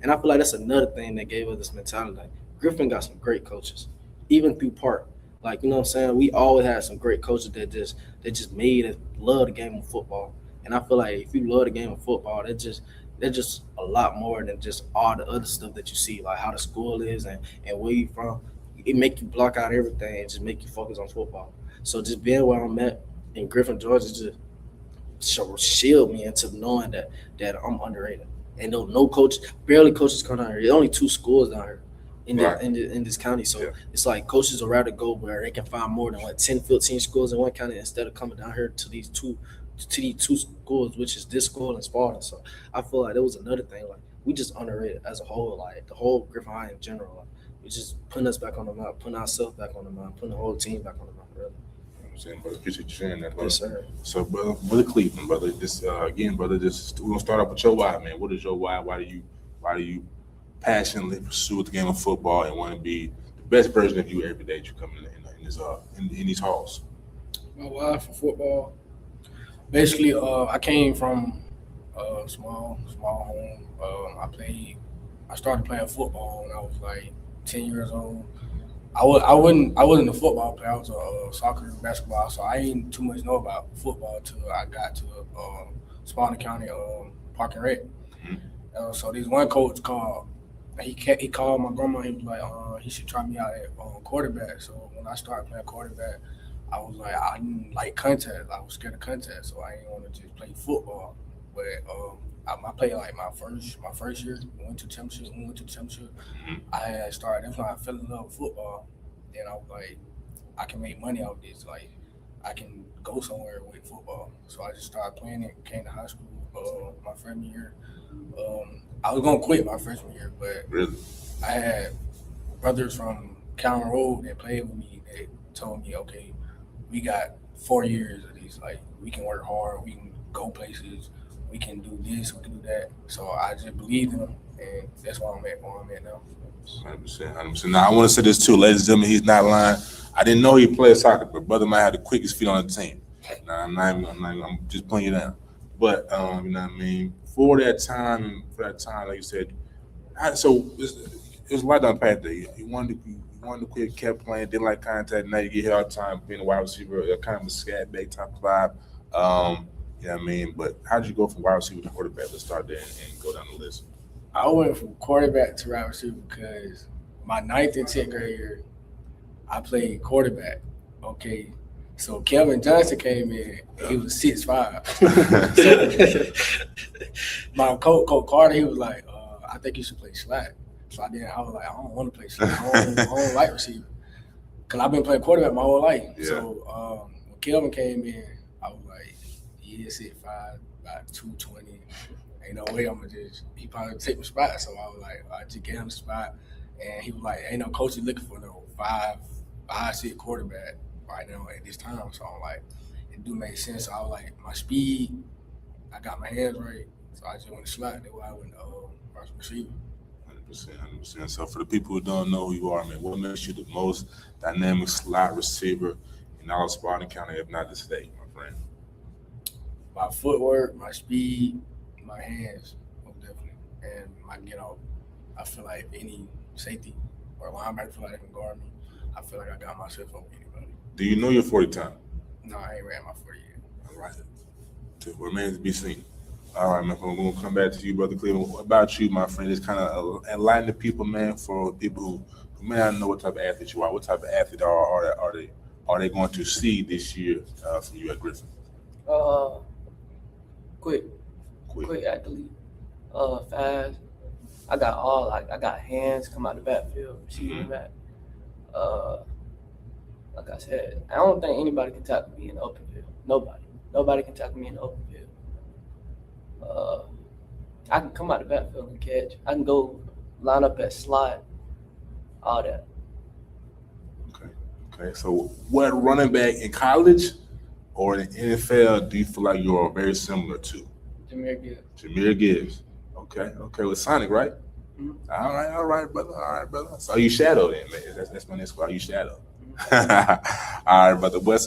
and I feel like that's another thing that gave us this mentality. Like Griffin got some great coaches. even through Park. Like, you know what I'm saying? We always had some great coaches that just made us love the game of football. And I feel like if you love the game of football, they're just a lot more than just all the other stuff that you see, like how the school is and where you from. It make you block out everything and just make you focus on football. So just being where I'm at in Griffin, Georgia, just shield me into knowing that I'm underrated. And no coach, barely coaches come down here. There's only 2 schools down here in this county. So it's like coaches would rather go where they can find more than 10, 15 schools in one county instead of coming down here to these two schools, which is this school and Sparta. So I feel like there was another thing. Like, we just underrated as a whole, like the whole Griffin High in general. Like, we just putting us back on the map, putting ourselves back on the map, putting the whole team back on the map, really. I'm saying, brother, appreciate you sharing that, brother. Yes, sir. So, brother Cleveland, brother, just again, brother, just we're gonna start off with your why, man. What is your why? Why do you passionately pursue the game of football and want to be the best version of you every day that you come in these halls? My why for football, basically, I came from a small home. I started playing football when I was like 10 years old. I wasn't a football player. I was a soccer and basketball, so I didn't too much know about football until I got to Sparta County Park and Rec. Mm-hmm. So this one coach called. He called my grandma. He was like, he should try me out at quarterback. So when I started playing quarterback, I was like, I didn't like contact. I was scared of contact, so I didn't want to just play football. But I played like my first year. We went to championship. Mm-hmm. I had started. That's when I fell in love with football. Then I was like, I can make money out of this. Like, I can go somewhere with football. So I just started playing it. Came to high school my freshman year. I was gonna quit my freshman year, but Really? I had brothers from County Road that played with me that told me, okay, we got 4 years of this. Like, we can work hard. We can go places. We can do this. We can do that. So I just believed in them, and that's where I'm at now. 100%. Now I want to say this too, ladies and gentlemen. He's not lying. I didn't know he played soccer, but brother might have the quickest feet on the team. Now I'm just putting you down. But you know what I mean. For that time, like you said, so it was a lot to unpack there. You wanted to quit, kept playing, didn't like contact. Now you get here all the time, being a wide receiver, kind of a scat back type of vibe. You know what I mean? But how did you go from wide receiver to quarterback? Let's start there and go down the list. I went from quarterback to wide receiver because my 9th and 10th grade year, I played quarterback. Okay. So Kelvin Johnson came in, he was 6'5". My coach Carter, he was like, I think you should play slot. So I was like, I don't want to play slot. I don't like receiver. Because I've been playing quarterback my whole life. Yeah. So when Kelvin came in, I was like, he is 6'5", about 220. Ain't no way I'm going to he probably take my spot. So I was like, I just gave him the spot. And he was like, ain't no coach is looking for no 5'6" quarterback right now at this time. So I'm like, it do make sense. So I was like, my speed, I got my hands right. So I just went to slot. That's why I went first receiver. 100%. So for the people who don't know who you are, man, what makes you the most dynamic slot receiver in all of Sparta County, if not the state, my friend? My footwork, my speed, my hands, most definitely, and my get off. I feel like any safety or linebacker feel like they can guard me. I feel like I got myself over anybody. Do you know your 40 time? No, I ain't ran my 40 yet. All right. Remains to be seen. All right, man. We're going to come back to you, Brother Cleveland. What about you, my friend? Just kind of enlighten the people, man, for people who may not know what type of athlete you are. What type of athlete are they going to see this year from you at Griffin? Quick athlete. Fast. I got hands, come out the backfield, receiving back. Like I said, I don't think anybody can tackle me in the open field. Nobody can tackle me in the open field. I can come out the backfield and catch. I can go line up at slot, all that. Okay. So what running back in college or in the NFL do you feel like you're very similar to? Jameer Gibbs. Okay. With Sonic, right? Mm-hmm. All right, brother. So are you shadow then, man? That's my next question. Are you shadow? All right, brother. Let's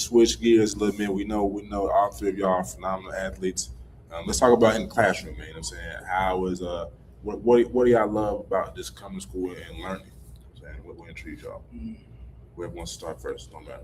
switch gears a little bit. We know all 3 of y'all are phenomenal athletes. Let's talk about in the classroom, man. You know what I'm saying, how is what do y'all love about this coming to school and learning? fan? What intrigues y'all? Whoever wants to start first, don't matter.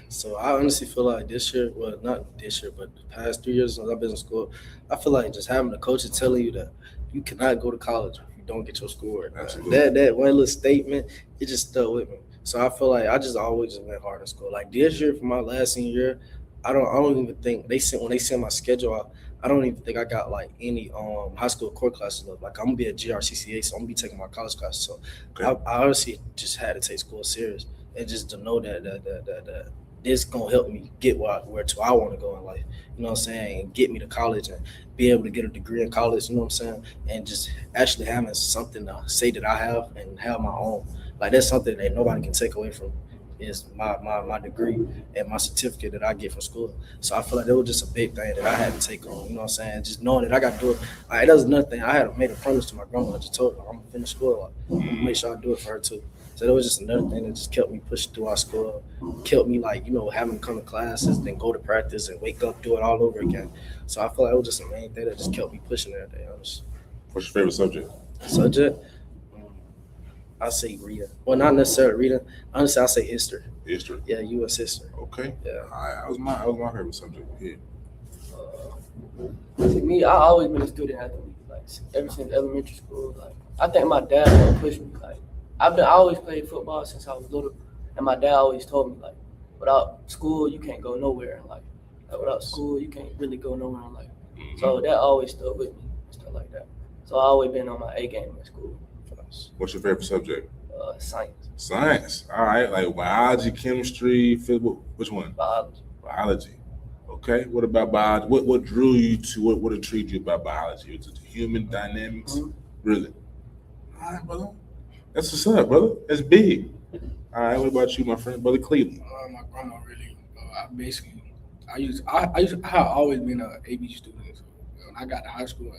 So I honestly feel like this year, well, not this year, but the past 3 years since I've been in school, I feel like just having the coaches telling you that you cannot go to college if you don't get your schoolwork. Absolutely. That one little statement, it just stuck with me. So I feel like I just always just went hard in school. Like this year, for my last senior year, I don't even think when they sent my schedule out, I don't even think I got like any high school core classes left. Like I'm gonna be at GHSA, so I'm gonna be taking my college classes. So Okay. I honestly just had to take school serious and just to know that this gonna help me get where I want to go in life. You know what I'm saying? And get me to college and be able to get a degree in college. You know what I'm saying? And just actually having something to say that I have and have my own. Like that's something that nobody can take away from me. Is my degree and my certificate that I get from school. So I feel like that was just a big thing that I had to take on, you know what I'm saying? Just knowing that I got to do it. Like, that was another thing. I had made a promise to my grandma. I just told her, I'm going to finish school. I'm going to make sure I do it for her too. So that was just another thing that just kept me pushing through our school, kept me like, you know, having to come to classes, then go to practice and wake up, do it all over again. So I feel like it was just the main thing that just kept me pushing every day. What's your favorite subject? Subject? I say reading. Well, not necessarily reading. Honestly, I say history. History. Yeah, U.S. history. Okay. Yeah. That was my favorite subject. Yeah. To me, I always been a student athlete. Like ever since elementary school. Like I think my dad really pushed me. Like I always played football since I was little, and my dad always told me like, without school you can't go nowhere in life. Like without school you can't really go nowhere in life. So that always stuck with me, stuff like that. So I always been on my A game in school. What's your favorite subject? Science, Science. All right. Like biology, chemistry, physical. Which one? biology. Biology. Okay. What about biology? What drew you to what intrigued you about biology? Is it the human dynamics? Really? All right, brother. That's what's up, brother. That's big. All right. What about you, my friend, brother Cleveland? My grandma really. I have always been an AB student. So when I got to high school,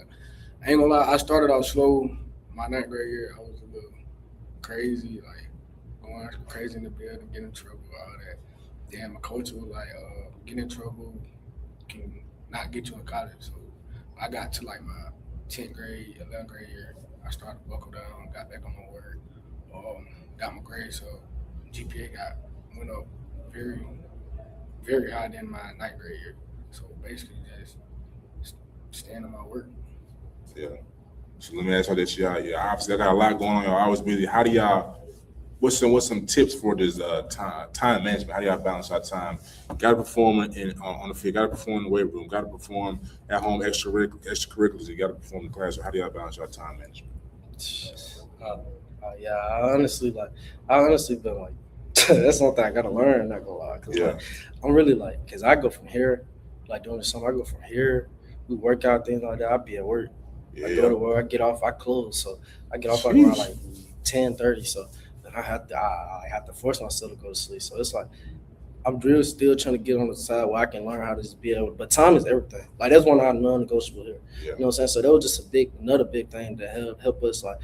I ain't gonna lie. I started out slow. My 9th grade year, I was a little crazy, like going crazy in the building, getting in trouble, all that. Then my coach was like, "Get in trouble can not get you in college." So I got to like my 10th grade, 11th grade year. I started to buckle down, got back on my word, got my grades up. GPA went up very, very high in my 9th grade year. So basically, just stand on my work. Yeah. So let me ask y'all this, y'all. Yeah, obviously I got a lot going on. Y'all always busy. How do y'all? What's some tips for this time management? How do y'all balance our time? Got to perform on the field. Got to perform in the weight room. Got to perform at home extracurriculars. You got to perform in the classroom. How do y'all balance your time management? Yeah, I honestly been like, that's something I gotta learn. Not gonna lie, cause like, I'm really like, cause I go from here, like during the summer, I go from here. We work out things like that. I be at work. Yeah. I go to work. I get off. I close. So I get off like around like 10:30. So then I have to force myself to go to sleep. So it's like I'm really still trying to get on the side where I can learn how to just be able. But time is everything. Like that's one of our non-negotiable here. Yeah. You know what I'm saying? So that was just another big thing to help us like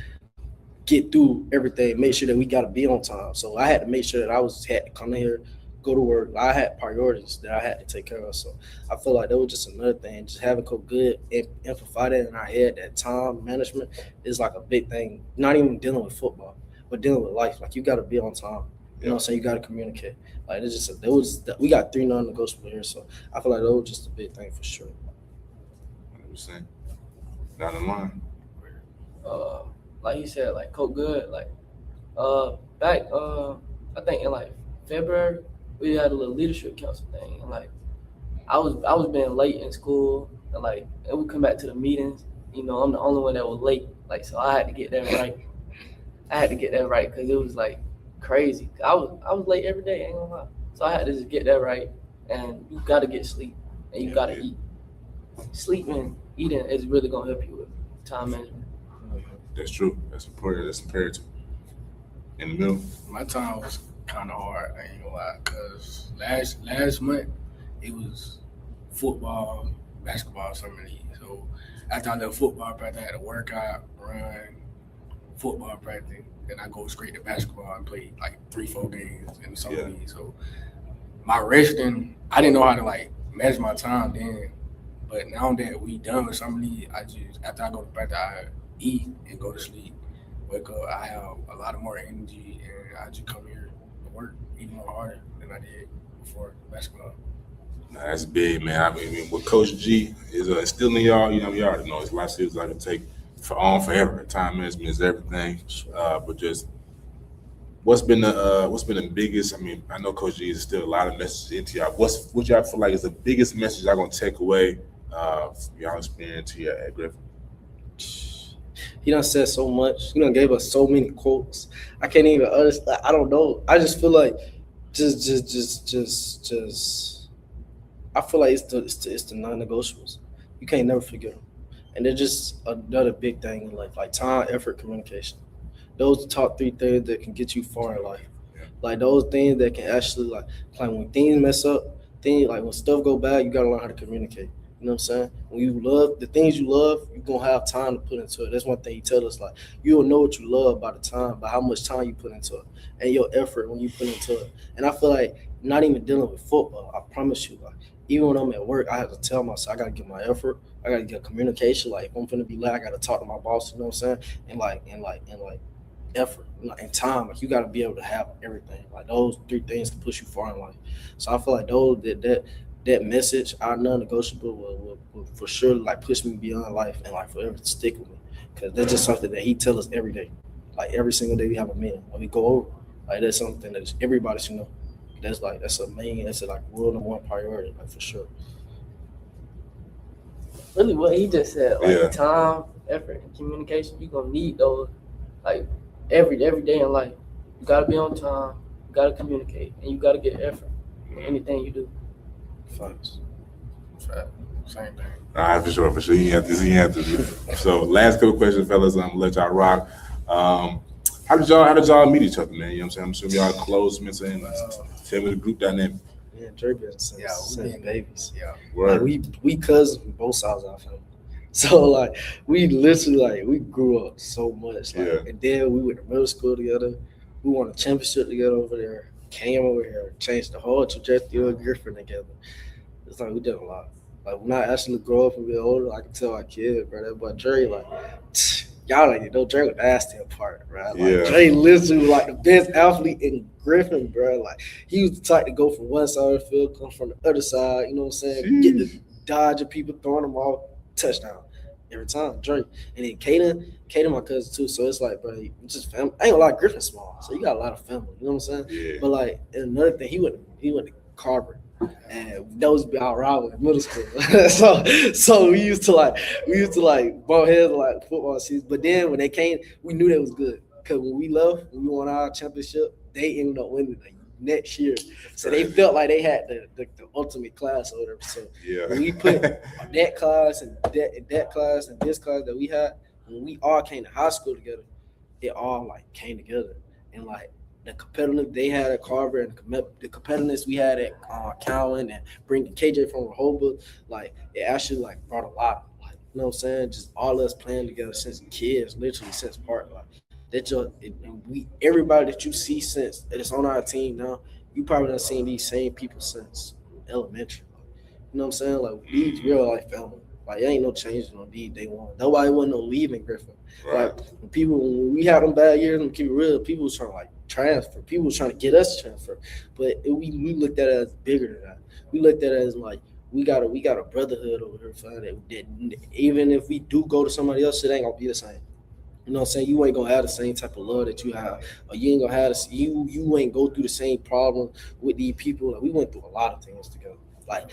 get through everything. Make sure that we got to be on time. So I had to make sure that I had to come in here, go to work. I had priorities that I had to take care of. So I feel like that was just another thing. Just having good and amplify that in our head, that time management is like a big thing. Not even dealing with football, but dealing with life. Like you got to be on time. You know what I'm saying? You got to communicate. Like it's just we got 3 non-negotiable here. So I feel like that was just a big thing for sure. 100%. Down the line. Like you said, like Coach Good, like back I think in like February we had a little leadership council thing, and like I was being late in school, and like it would come back to the meetings. You know, I'm the only one that was late, like so I had to get that right. Because it was like crazy. I was late every day, ain't gonna lie. So I had to just get that right, and you got to get sleep, and you got to eat. Sleeping, eating is really gonna help you with time management. That's true. That's important. That's imperative. In the middle. My time was kind of hard, I ain't gonna lie, because last month it was football, basketball, summer league. So after I left football practice, I had to work out, run, football practice, then I go straight to basketball and play like 3-4 games in the summer league. So my resting, I didn't know how to like manage my time then, but now that we done with summer league, I just after I go to practice, I eat and go to sleep, wake up, I have a lot of more energy, and I just come here to work even more harder than I did before basketball. Nah, that's big, man. I mean, what Coach G is instilling y'all, you already know it's a lot of skills I can take on forever. Time management is everything. But just what's been the biggest? I mean, I know Coach G is still a lot of messages into y'all. What y'all feel like is the biggest message y'all gonna take away from y'all experience here at Griffin? He done said so much. He done gave us so many quotes. I can't even understand. I don't know. I just feel like just. I feel like it's the non-negotiables. You can't never forget them, and they're just another big thing in life, like time, effort, communication. Those are the top 3 things that can get you far in life. Like those things that can actually like when things mess up, when stuff go bad, you gotta learn how to communicate. You know what I'm saying? When you love the things you love, you're gonna have time to put into it. That's one thing he tells us, like you'll know what you love by how much time you put into it and your effort when you put into it. And I feel like not even dealing with football, I promise you, like even when I'm at work, I have to tell myself I gotta get my effort, I gotta get communication. Like if I'm gonna be late, I gotta talk to my boss, you know what I'm saying? And effort and time, like you got to be able to have everything. Like those 3 things can push you far in life. So I feel like that message, our non-negotiable, will for sure like push me beyond life and like forever to stick with me, because that's just something that he tells us every day. Like every single day we have a meeting when we go over. Like that's something that everybody should know. That's like that's a world number 1 priority, like for sure. Really, what he just said, like time, effort, and communication, you're gonna need those like every day in life. You gotta be on time, you gotta communicate, and you gotta get effort in anything you do. Facts. Same thing. All right, for sure. You have to. So last couple questions, fellas. I'm gonna let y'all rock. How did y'all meet each other, man? You know what I'm saying? I'm assuming y'all close, man. Tell me the group dynamic. Yeah, Dre been since babies. Yeah. Word. Like we cousins from both sides of our family. So like we literally we grew up so much. And then we went to middle school together. We won a championship together over there. Came over here, changed the whole trajectory of Griffin together. It's like we did a lot. Like when I actually grow up and get older, I can tell our kids, bro, that boy Dre, like y'all like know Dre was nasty apart, right? Like Dre literally was like the best athlete in Griffin, bro. Like he was the type to go from one side of the field, come from the other side, you know what I'm saying? Get the dodge of people throwing them off, touchdown every time, Dre. And then Kaden my cousin too. So it's like, bro, just family. I ain't gonna lie, Griffin's small, so you got a lot of family. You know what I'm saying? Yeah. But like, and another thing, he went to Carver, and that was our rival in middle school. so we used to bump heads like football season. But then when they came, we knew that was good, because when we won our championship, they ended up winning next year. So they felt like they had the ultimate class or whatever. So when we put that class and that class and this class that we had, when we all came to high school together, it all like came together. And like the competitiveness they had at Carver and the competitiveness we had at Cowan and bringing KJ from Rehoboth, like it actually like brought a lot. Like, you know what I'm saying? Just all us playing together since kids, literally since part. Like everybody that you see since that is on our team now, you probably done seen these same people since elementary. You know what I'm saying? Like these real life family. Like there ain't no changing on these day one. Nobody wasn't no leaving Griffin. Right. Like when we had them bad years, and keep it real, people was trying to like transfer. People was trying to get us to transfer. But we looked at it as bigger than that. We looked at it as like we got a brotherhood over here, fam, that even if we do go to somebody else, it ain't gonna be the same. You know what I'm saying? You ain't gonna have the same type of love that you have, or you ain't gonna have you ain't go through the same problem with these people. Like we went through a lot of things together. Like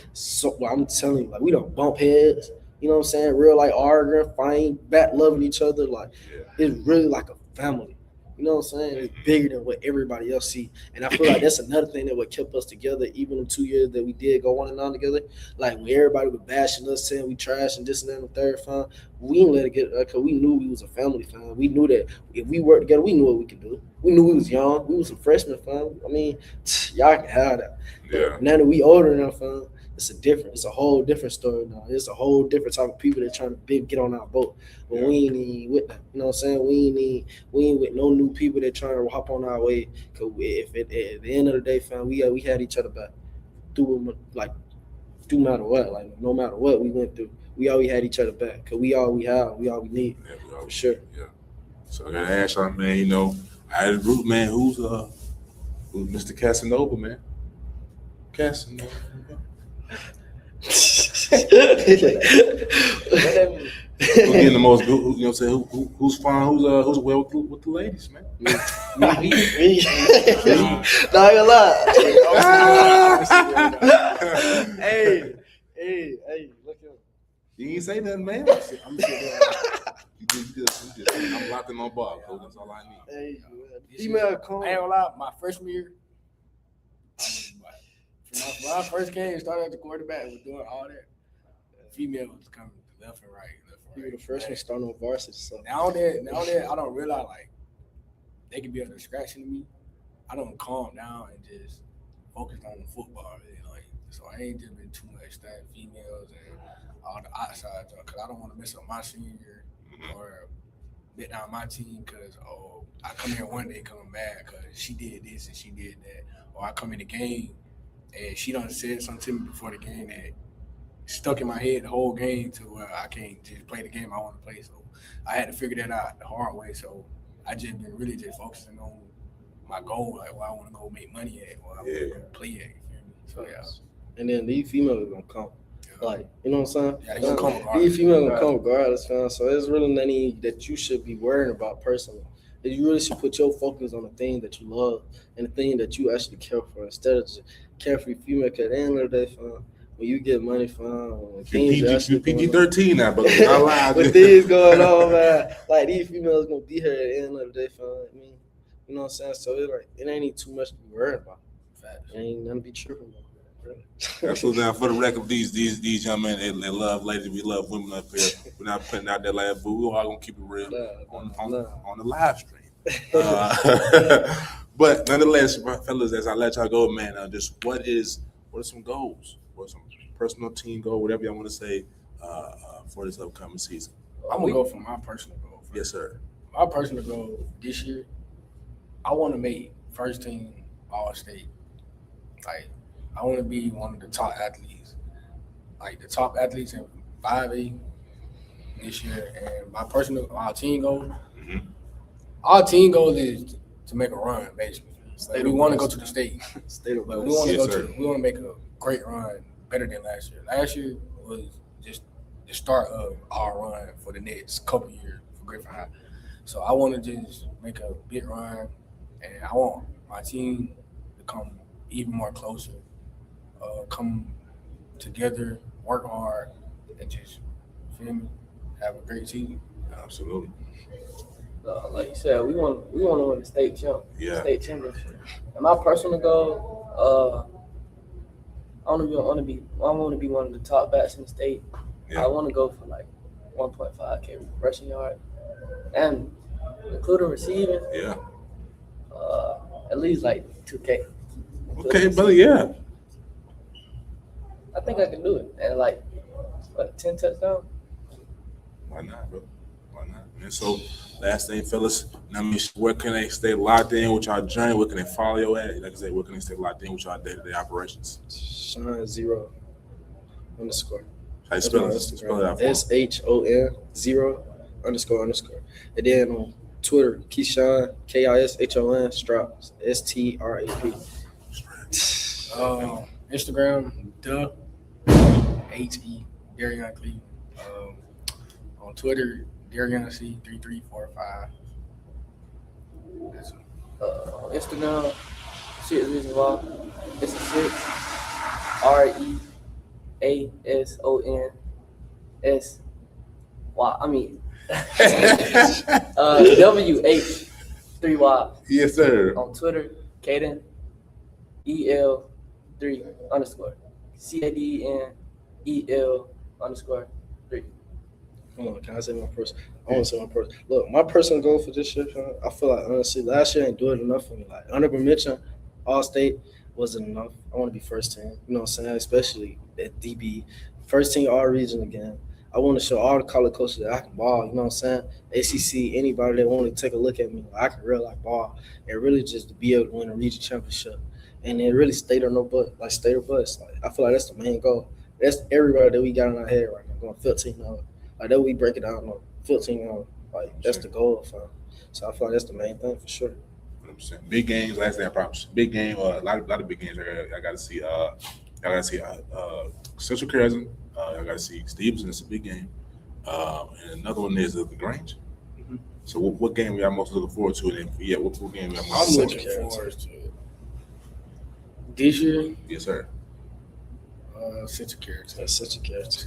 I'm telling you, like we don't bump heads. You know what I'm saying? Real like arguing, fighting, back loving each other. Like it's really like a family. You know what I'm saying? It's bigger than what everybody else see. And I feel like that's another thing that what kept us together, even in 2 years that we did go on and on together. Like when everybody was bashing us, saying we trash and this and that and the third, fam, we didn't let it get, because we knew we was a family, fam. We knew that if we worked together, we knew what we could do. We knew we was young. We was some freshmen, fam. I mean, y'all can have that. But now that we older now, fam, it's a whole different story now. It's a whole different type of people that trying to get on our boat. But we ain't even with that. You know what I'm saying? We ain't with no new people that trying to hop on our way. Cause if at the end of the day, fam, we had each other back through matter what. Like no matter what we went through, we always had each other back. Cause we all we have, we all we need. For sure. Yeah. So I gotta ask y'all, man. You know, out of the group, man, who's Mr. Casanova, man? Casanova. Who's getting the most? You know what I'm saying? Who's fine? Who's well with the ladies, man? Me. Not gonna lie. Hey, look at him. You ain't say nothing, man. I'm You just, I'm locked in on bar, coach. That's all I need. Hey, female come. I ain't gonna lie, my freshman year, when I first came, started at the quarterback, was doing all that. Female was coming left and right. You were the freshman starting on varsity. So Now that I don't realize like they can be a distraction to me. I don't calm down and just focus on the football. Really, like, so I ain't just been too much studying females and all the outside stuff because I don't want to mess up my senior year or let down my team because I come here one day coming mad because she did this and she did that, or I come in the game and she done said something to me before the game that stuck in my head the whole game to where I can't just play the game I want to play. So I had to figure that out the hard way. So I just been really just focusing on my goal, like where I want to go make money at, where I want to go play at. You feel me? So yeah. And then these females are gonna come. Like, you know what I'm saying? Yeah, they gonna come regardless. These females gonna come regardless, man. So it's really nothing that you should be worrying about personally. You really should put your focus on the thing that you love and the thing that you actually care for instead of just carefree female. Because at the end of the day, fam, when you get money, fam, PG-13 now, but not lying. With things going on, man, like these females gonna be here at the end of the day, fam. I mean, you know what I'm saying? So it's like it ain't even too much to be worried about. It ain't nothing to be tripping about. Absolutely. Now, for the record, these young men, they love ladies. We love women up here. We're not putting out that last boo. We're all gonna keep it real on the live stream. But nonetheless, fellas, as I let y'all go, man, just what are some goals? What are some personal team goal, whatever y'all want to say, for this upcoming season? I'm gonna go for my personal goal. Yes, sir. My personal goal this year, I want to make first team All-State. Like, I want to be one of the top athletes, like the top athletes in 5A this year. And our team goal, our team goal is to make a run, basically. Like, we want to go to the state, but we want to we want to make a great run, better than last year. Last year was just the start of our run for the next couple years for Griffin High. So I want to just make a big run, and I want my team to come even more closer. Come together, work hard, and just feel me, have a great team. Absolutely. Like you said, we want to win the state championship. And my personal goal, I want to be one of the top backs in the state. Yeah. I want to go for like 1.5K rushing yard, and including receiving. Yeah. At least like 2K. Okay, brother. Yeah. I think I can do it. And like, 10 touchdowns? Why not, bro? Why not? And so, last thing, fellas, where can they stay locked in with y'all journey? Where can they follow you at? Like I said, where can they stay locked in with y'all day-to-day operations? Shine0_. How you spell it? Spell it out for me. SHON__. And then on Twitter, Keyshawn, KISHON, Straps, STRAP. Instagram, HE, Darion Cleveland. On Twitter, Darion C3345. On Instagram, 6 reasons why. It's a 6. REASONSY. I mean, WH 3Y. Yes, sir. On Twitter, Caden EL3_. CADENEL_3. Hold on, can I say my personal? I want to say my personal. Look, my personal goal for this year, I feel like honestly, last year ain't doing enough for me. Like honorable mention, All-State wasn't enough. I want to be first team. You know what I'm saying? Especially at DB, first team all region again. I want to show all the college coaches that I can ball. You know what I'm saying? ACC, anybody that want to take a look at me, I can really like ball and really just to be able to win a region championship. And then really state or no but, like state or bust. Like I feel like that's the main goal. That's everybody that we got in our head right now, going 15 now. Like that we break it down on 15 now. Like that's the goal, fam. So I feel like that's the main thing for sure. 100%. Big games, last thing I promise. Big game, a lot of big games. I got to see. I got to see Central Carolina. I got to see Stevenson. It's a big game. And another one is the Grange. Mhm. So what game we are most looking forward to? And yeah, what game we are I'm most looking looking forward to it. This year, Yes, sir. Central Carolina. That's such a character.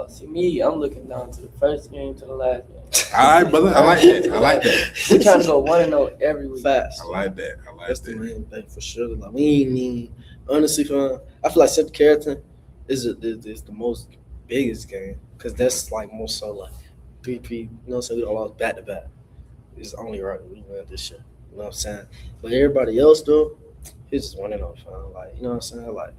See me, I'm looking down to the first game to the last game. All right, brother. I like that. I like that. We're trying to go 1-0 every week. Fast. I like that. I like That's the that. main thing for sure. Like we ain't need honestly, fam, I feel like Central Carrollton is the most biggest game because that's like more so like 3-3. You know what I'm saying? We don't lost back to back. It's only right we win this year. You know what I'm saying? But everybody else though, it's just 1-0, fam. Like you know what I'm saying? Like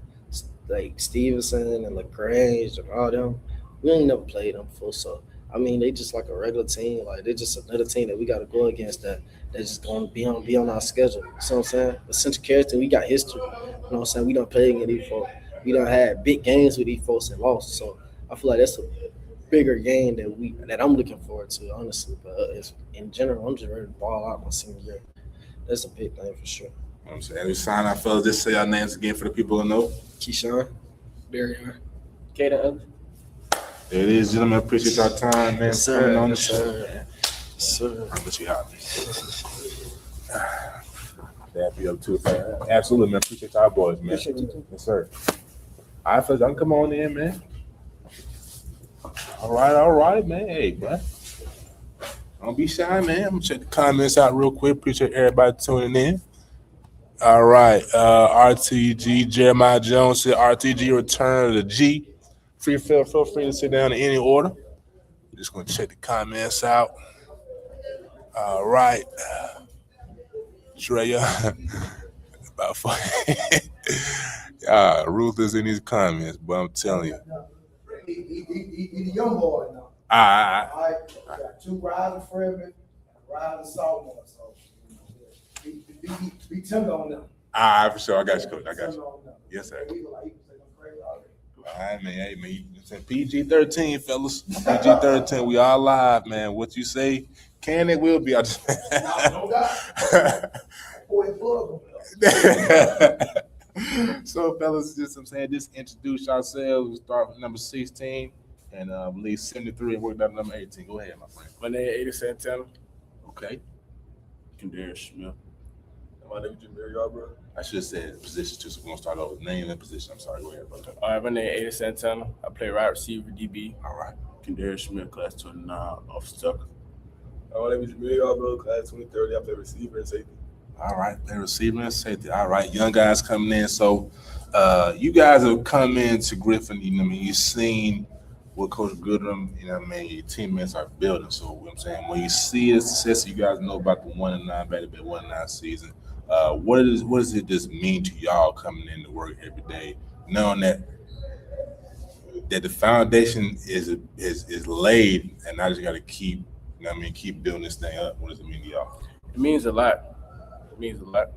Stevenson and LaGrange and all them, we ain't never played them before. So I mean, they just like a regular team. Like they're just another team that we got to go against. That's just gonna be on our schedule. You know what I'm saying? But Central Carrollton, we got history. You know what I'm saying? We done played against these folks. We done had big games with these folks and lost. So I feel like that's a bigger game that I'm looking forward to, honestly. But in general, I'm just ready to ball out my senior year. That's a big thing for sure. You know what I'm saying? We sign our fellas. Just say our names again for the people who know. Keyshawn. Barry. Kaden, There it is, gentlemen. Appreciate your time, man. Yes, sir. Coming on the Yes, show. sir. Yes, sir. I'll let you out. That'd be up too, man. Absolutely, man. Appreciate y'all boys, man. Appreciate you too. Yes, sir. All right, fellas, y'all come on in, man. All right, man. Hey, bro. Don't be shy, man. I'm gonna check the comments out real quick. Appreciate everybody tuning in. All right, RTG Jeremiah Jones said RTG return to the G. Feel free to sit down in any order. We're just gonna check the comments out. All right, Treya, about ruthless in these comments, but I'm telling you. He's a young boy now. All right. All right, got 2 rising freshmen and a rising sophomore. So be tender on them. All right, for sure. I got you, coach. I got Tender you. on them. Yes, sir. He was like, he was saying crazy already. All right, man. Hey, man. It's PG-13, fellas. PG-13. We all live, man. What you say can and will be. I just... No doubt. Boy, blood. So, fellas, just introduce yourselves. We start with number 16 and I believe 73 and work down to number 18. Go ahead, my friend. my name is 80 Santana. Okay. Kendarius Smith. My name is Jameer Yarbrough. I should have said position too, so we're going to start over. Name and position. I'm sorry. Go ahead, brother. All right, my name is 80 Santana. I play wide receiver, DB. All right. Kendarius Smith, class 29, off Stucker. My name is Jameer Yarbrough, class 2030. I play receiver and safety. All right, play receiver and safety. All right, young guys coming in. So, you guys have come into Griffin. You know, what I mean, you've seen what Coach Goodrum, you know, what I mean, your teammates are building. So, what I'm saying, when you see the success, you guys know about the 1-9, back-to-back 1-9 season. What does it just mean to y'all coming into work every day, knowing that the foundation is laid, and now just got to keep, you know, what I mean, keep building this thing up. What does it mean to y'all? It means a lot. It means a lot.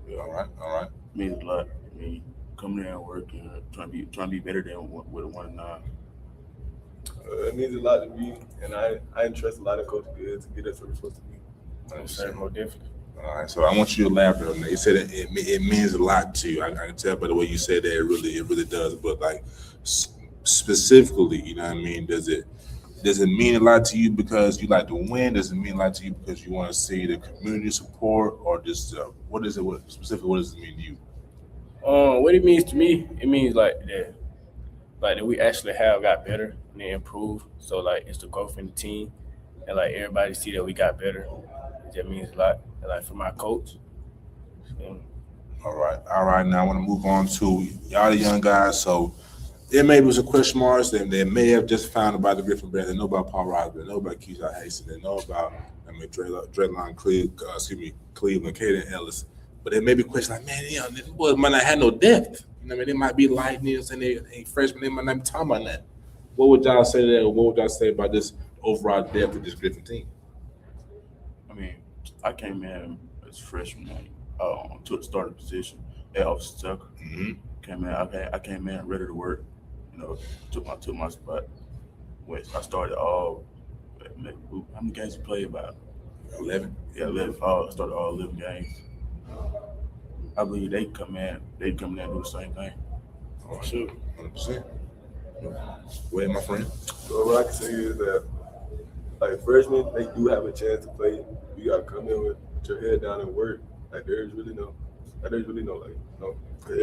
Yeah, all right. Means a lot. I mean, coming there and working, trying to be better than with a 1-9. It means a lot to me, and I entrust a lot of Coach Good to get us where we're supposed to be. I'm saying more different. All right, so I want you to elaborate on that. You said it means a lot to you. I can tell by the way you said that it really does. But like specifically, you know what I mean? Does it mean a lot to you because you like to win? Does it mean a lot to you because you want to see the community support, or just what does it mean to you? What it means to me, it means like that we actually have got better and they improved. So like it's the growth in the team, and like everybody see that we got better. That means a lot. And like for my coach. All right. Now I want to move on to y'all the young guys. So there may be some question marks. They may have just found about the Griffin Bears. They know about Paul Rosberg. They know about Keyshawn Hastings. They know about Dreadline Cleveland, Caden Ellis. But there may be questions like, man, you know, these boys might not have no depth. You know what I mean? They might be light, you know, saying they ain't freshmen. They might not be talking about that. What would y'all say to that? Or what would y'all say about this overall depth of this Griffin team? I mean, I came in as a freshman, took the starting position at off Stucker. Mm-hmm. I came in ready to work. You know, took my spot. When I started all How many games you played? About 11. Yeah, 11. Started all 11 games. I believe they come in and do the same thing. Oh, sure. 100%. Go ahead, my friend. So what I can say is that, like, freshmen, they do have a chance to play. You gotta come in with your head down and work. Like, there's really no, like, you know, 'cause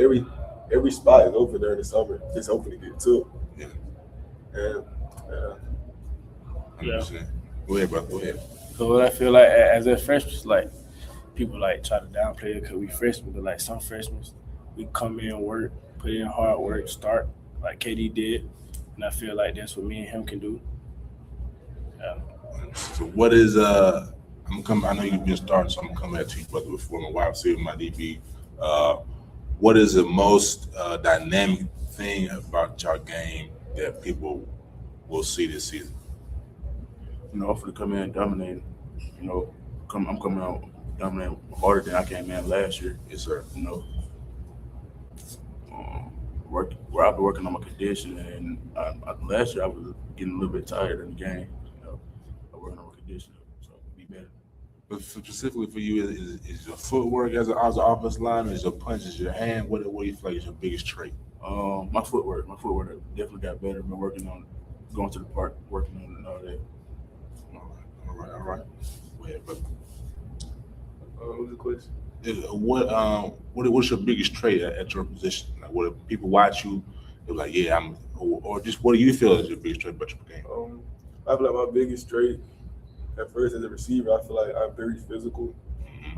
every spot is open during the summer. Just hoping to get to it. Yeah. And 100%. Go ahead, brother. Go ahead. So what I feel like as a freshman, like people like try to downplay it because we freshmen, but like some freshmen, we come in, work, put in hard work, start like KD did, and I feel like that's what me and him can do. Yeah. So what is I'm coming. I know you've been starting, so I'm gonna come at you, brother. Before my wide receiver, my DB. What is the most dynamic thing about your game that people will see this season? You know, for to come in and dominate. You know, I'm coming out dominating harder than I came in last year. Yes, sir. You know, where I've been working on my condition, and last year I was getting a little bit tired in the game. You know, I'm working on my condition, so be better. But specifically for you, is your footwork as an offensive lineman, is your punches, your hand? What do you feel like is your biggest trait? My footwork definitely got better. Been working on going to the park, working on it and all that. All right. Go ahead, brother. what was the question? What's your biggest trait at your position? Like, what if people watch you, they're like, yeah, or just what do you feel is your biggest trait about your game? I feel like my biggest trait at first as a receiver, I feel like I'm very physical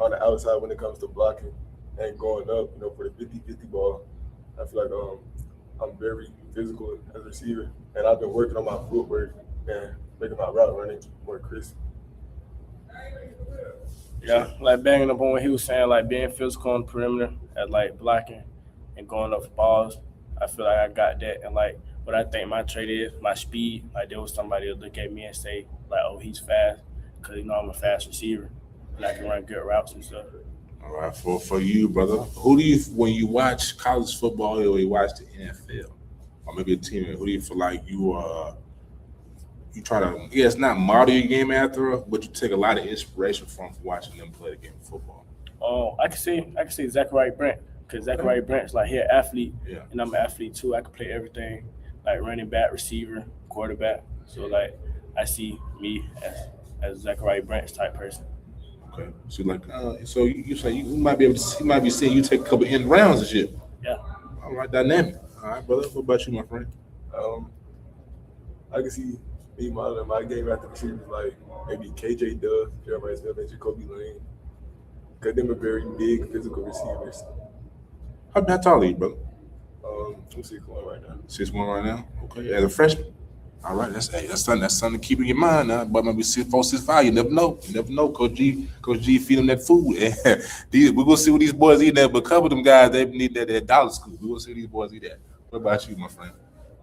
on the outside when it comes to blocking and going up, you know, for the 50-50 ball. I feel like I'm very physical as a receiver, and I've been working on my footwork and making my route running more crisp. Yeah, like banging up on what he was saying, like being physical on the perimeter, at like blocking and going up for balls. I feel like I got that, and like what I think my trait is, my speed. Like there was somebody that look at me and say, like, "Oh, he's fast," because you know I'm a fast receiver and I can run good routes and stuff. All right, for you, brother, who do you, when you watch college football or you watch the NFL, or maybe a team, who do you feel like you try to, it's not model your game after, but you take a lot of inspiration from watching them play the game of football? I can see Zachary Brent, because Zachary Brent's like, he an athlete, Yeah. and I'm an athlete too. I can play everything, like running back, receiver, quarterback. So like I see me as Zachary Brent's type person. Okay, so like, so you say you might be able to, you might be seeing you take a couple end rounds and shit. Yeah. All right, dynamic. All right, brother. What about you, my friend? I can see me modeling my game after receivers like maybe KJ Dove, Jeremiah Smith, and Jacoby Lane. Because them are very big physical receivers. How tall are you, brother? I'm 6'1" right now. 6'1" right now. Okay, as a freshman. All right, that's something to keep in your mind now. But maybe 6'4", 6'5". You never know. Coach G feed them that food. We're gonna see what these boys eat that. But a couple of them guys, they need that dollar scoop. We're gonna see what these boys eat that. What about you, my friend?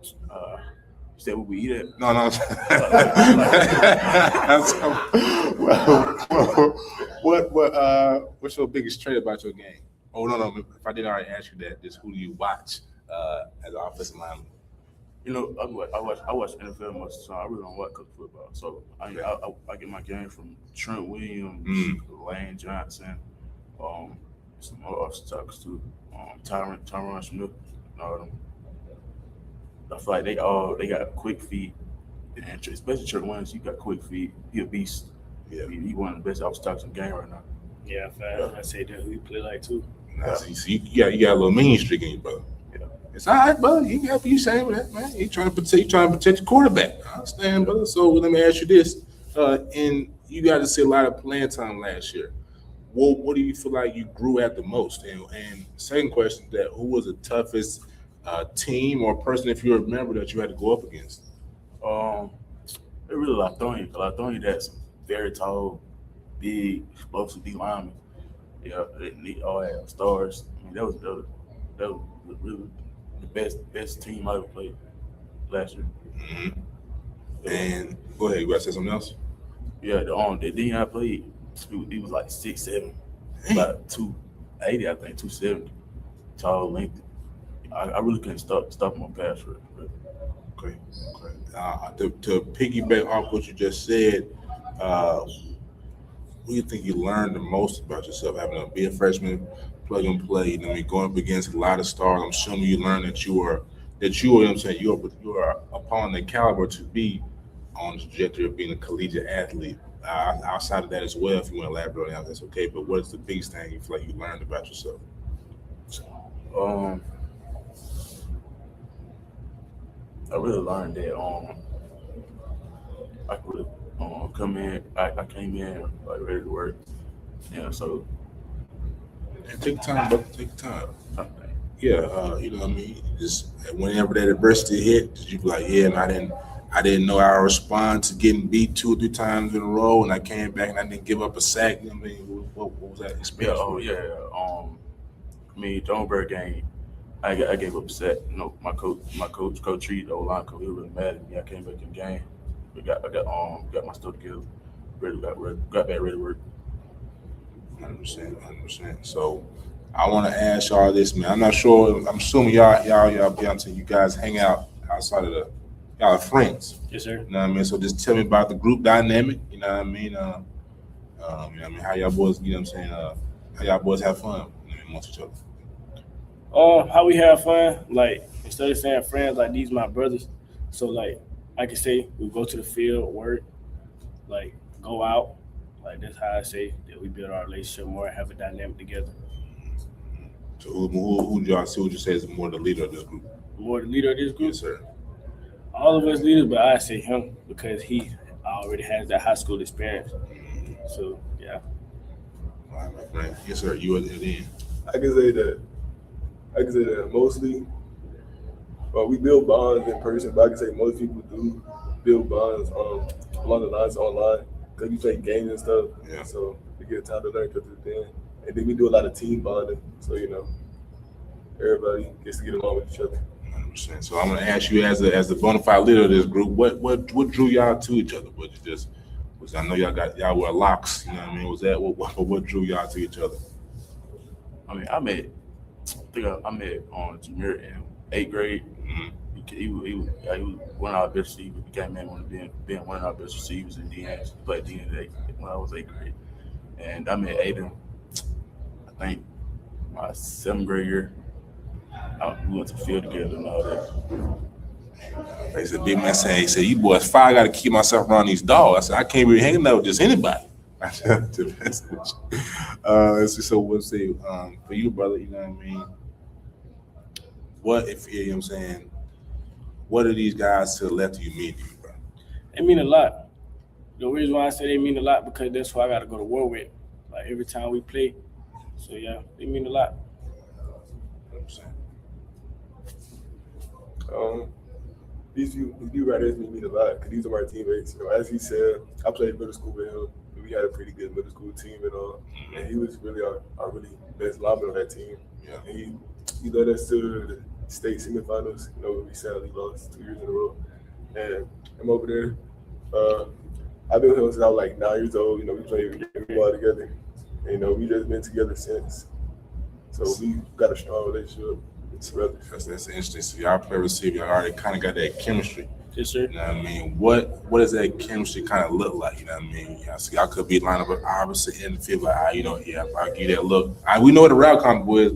You said what we eat at? No. What's your biggest trait about your game? Oh no. If I didn't already ask you that, just who do you watch as an offensive lineman? You know, I watch NFL most of the time. I really don't watch college football, so I get my game from Trent Williams, Lane Johnson, some other stocks too, Tyron Smith, and all them. I feel like they got quick feet, and especially Trent Williams. He got quick feet. He a beast. Yeah, he one of the best stocks in the game right now. Yeah, fast. I say that who he play like too. So you got a little mean streak in you, brother. Yeah. It's all right, brother. You got to be ashamed of that, man. You trying to protect your quarterback. I understand, brother. So let me ask you this: and you got to see a lot of playing time last year. What do you feel like you grew at the most? And second question: that who was the toughest team or person, if you remember, that you had to go up against? They really Latonia. Latonia, that's very tall, big, explosive D lineman. Yeah, they all had stars. I mean, that was really the best team I ever played last year. Mm-hmm. And go ahead, you got to say something else? Yeah, the D I played, he was like 6'7", about 280, I think, 270, tall, lengthy. I really couldn't stop him on pass rush. Okay. To piggyback off what you just said, what do you think you learned the most about yourself having to be a freshman, plug and play? You know, what I mean, going up against a lot of stars. I'm assuming you learned that you are, you know what I'm saying, you are upon the caliber to be on the trajectory of being a collegiate athlete. Outside of that as well, if you want to elaborate on that, that's okay. But what is the biggest thing you feel like you learned about yourself? I really learned that I could come in. I came in like ready to work. Yeah, so And take time, brother. Take time. Yeah, you know what I mean? Just whenever that adversity hit, did you be like, yeah, man, I didn't know how to respond to getting beat 2 or 3 times in a row, and I came back and I didn't give up a sack. You know what I mean? What was that yeah, experience? I mean, Jonesburg game, I gave up a sack. You know, my coach Reed, the O-line coach, he was really mad at me. I came back in the game. I got my stuff together, got back ready to work. 100%. So I want to ask y'all this, man. I'm not sure. I'm assuming y'all be on to you guys hang out outside of y'all are friends. Yes, sir. You know what I mean? So just tell me about the group dynamic. You know what I mean? You know what I mean? How y'all boys, you know what I'm saying? How y'all boys have fun amongst each other? How we have fun, like, instead of saying friends, like, these my brothers. So, like, I can say we go to the field, work, like, go out. Like, that's how I say that we build our relationship more and have a dynamic together. So who do y'all see? Would you say is more the leader of this group? More the leader of this group? Yes, sir. All of us leaders, but I say him because he already has that high school experience. So, yeah. All right, my friend. Yes, sir. You at the end. I can say that mostly, well, we build bonds in person, but I can say most people do build bonds along the lines online because we play games and stuff. Yeah. So we get time to learn each other then. And then we do a lot of team bonding. So, you know, everybody gets to get along with each other. 100%. So I'm gonna ask you as the bona fide leader of this group, what drew y'all to each other? Was it just I know y'all were locks, you know what I mean? Was that what drew y'all to each other? I mean, I met on Jameer in 8th grade. Mm-hmm. He was one of our best receivers. He came in being one of our best receivers in DNs. He played DN when I was 8th grade. And I met Aiden, I think, my 7th grade year. We went to the field together and all that. They said, big man said, he said, you boys I got to keep myself around these dogs. I said, I can't really hang out with just anybody. So we'll say, for you, brother, you know what I mean? What if, you know what I'm saying, what do these guys to the left of you mean to you, bro? They mean a lot. The reason why I say they mean a lot because that's who I got to go to war with, like, every time we play. So, yeah, they mean a lot. 100%. These few right here mean a lot because these are my teammates. You know, as he said, I played middle school with him. We had a pretty good middle school team and all. And he was really our really best lineman on that team. Yeah. And he led us to the state semifinals. You know, we sadly lost 2 years in a row. And I'm over there. I've been with him since I was like 9 years old. You know, we played ball together. And, you know, we just been together since. So we got a strong relationship. That's interesting. So y'all play receiver, y'all already kind of got that chemistry. Yes, sir. You know what I mean? What does that chemistry kind of look like? You know what I mean? So y'all could be lined up opposite in the field, like, I'll give that look. We know what the route combo is.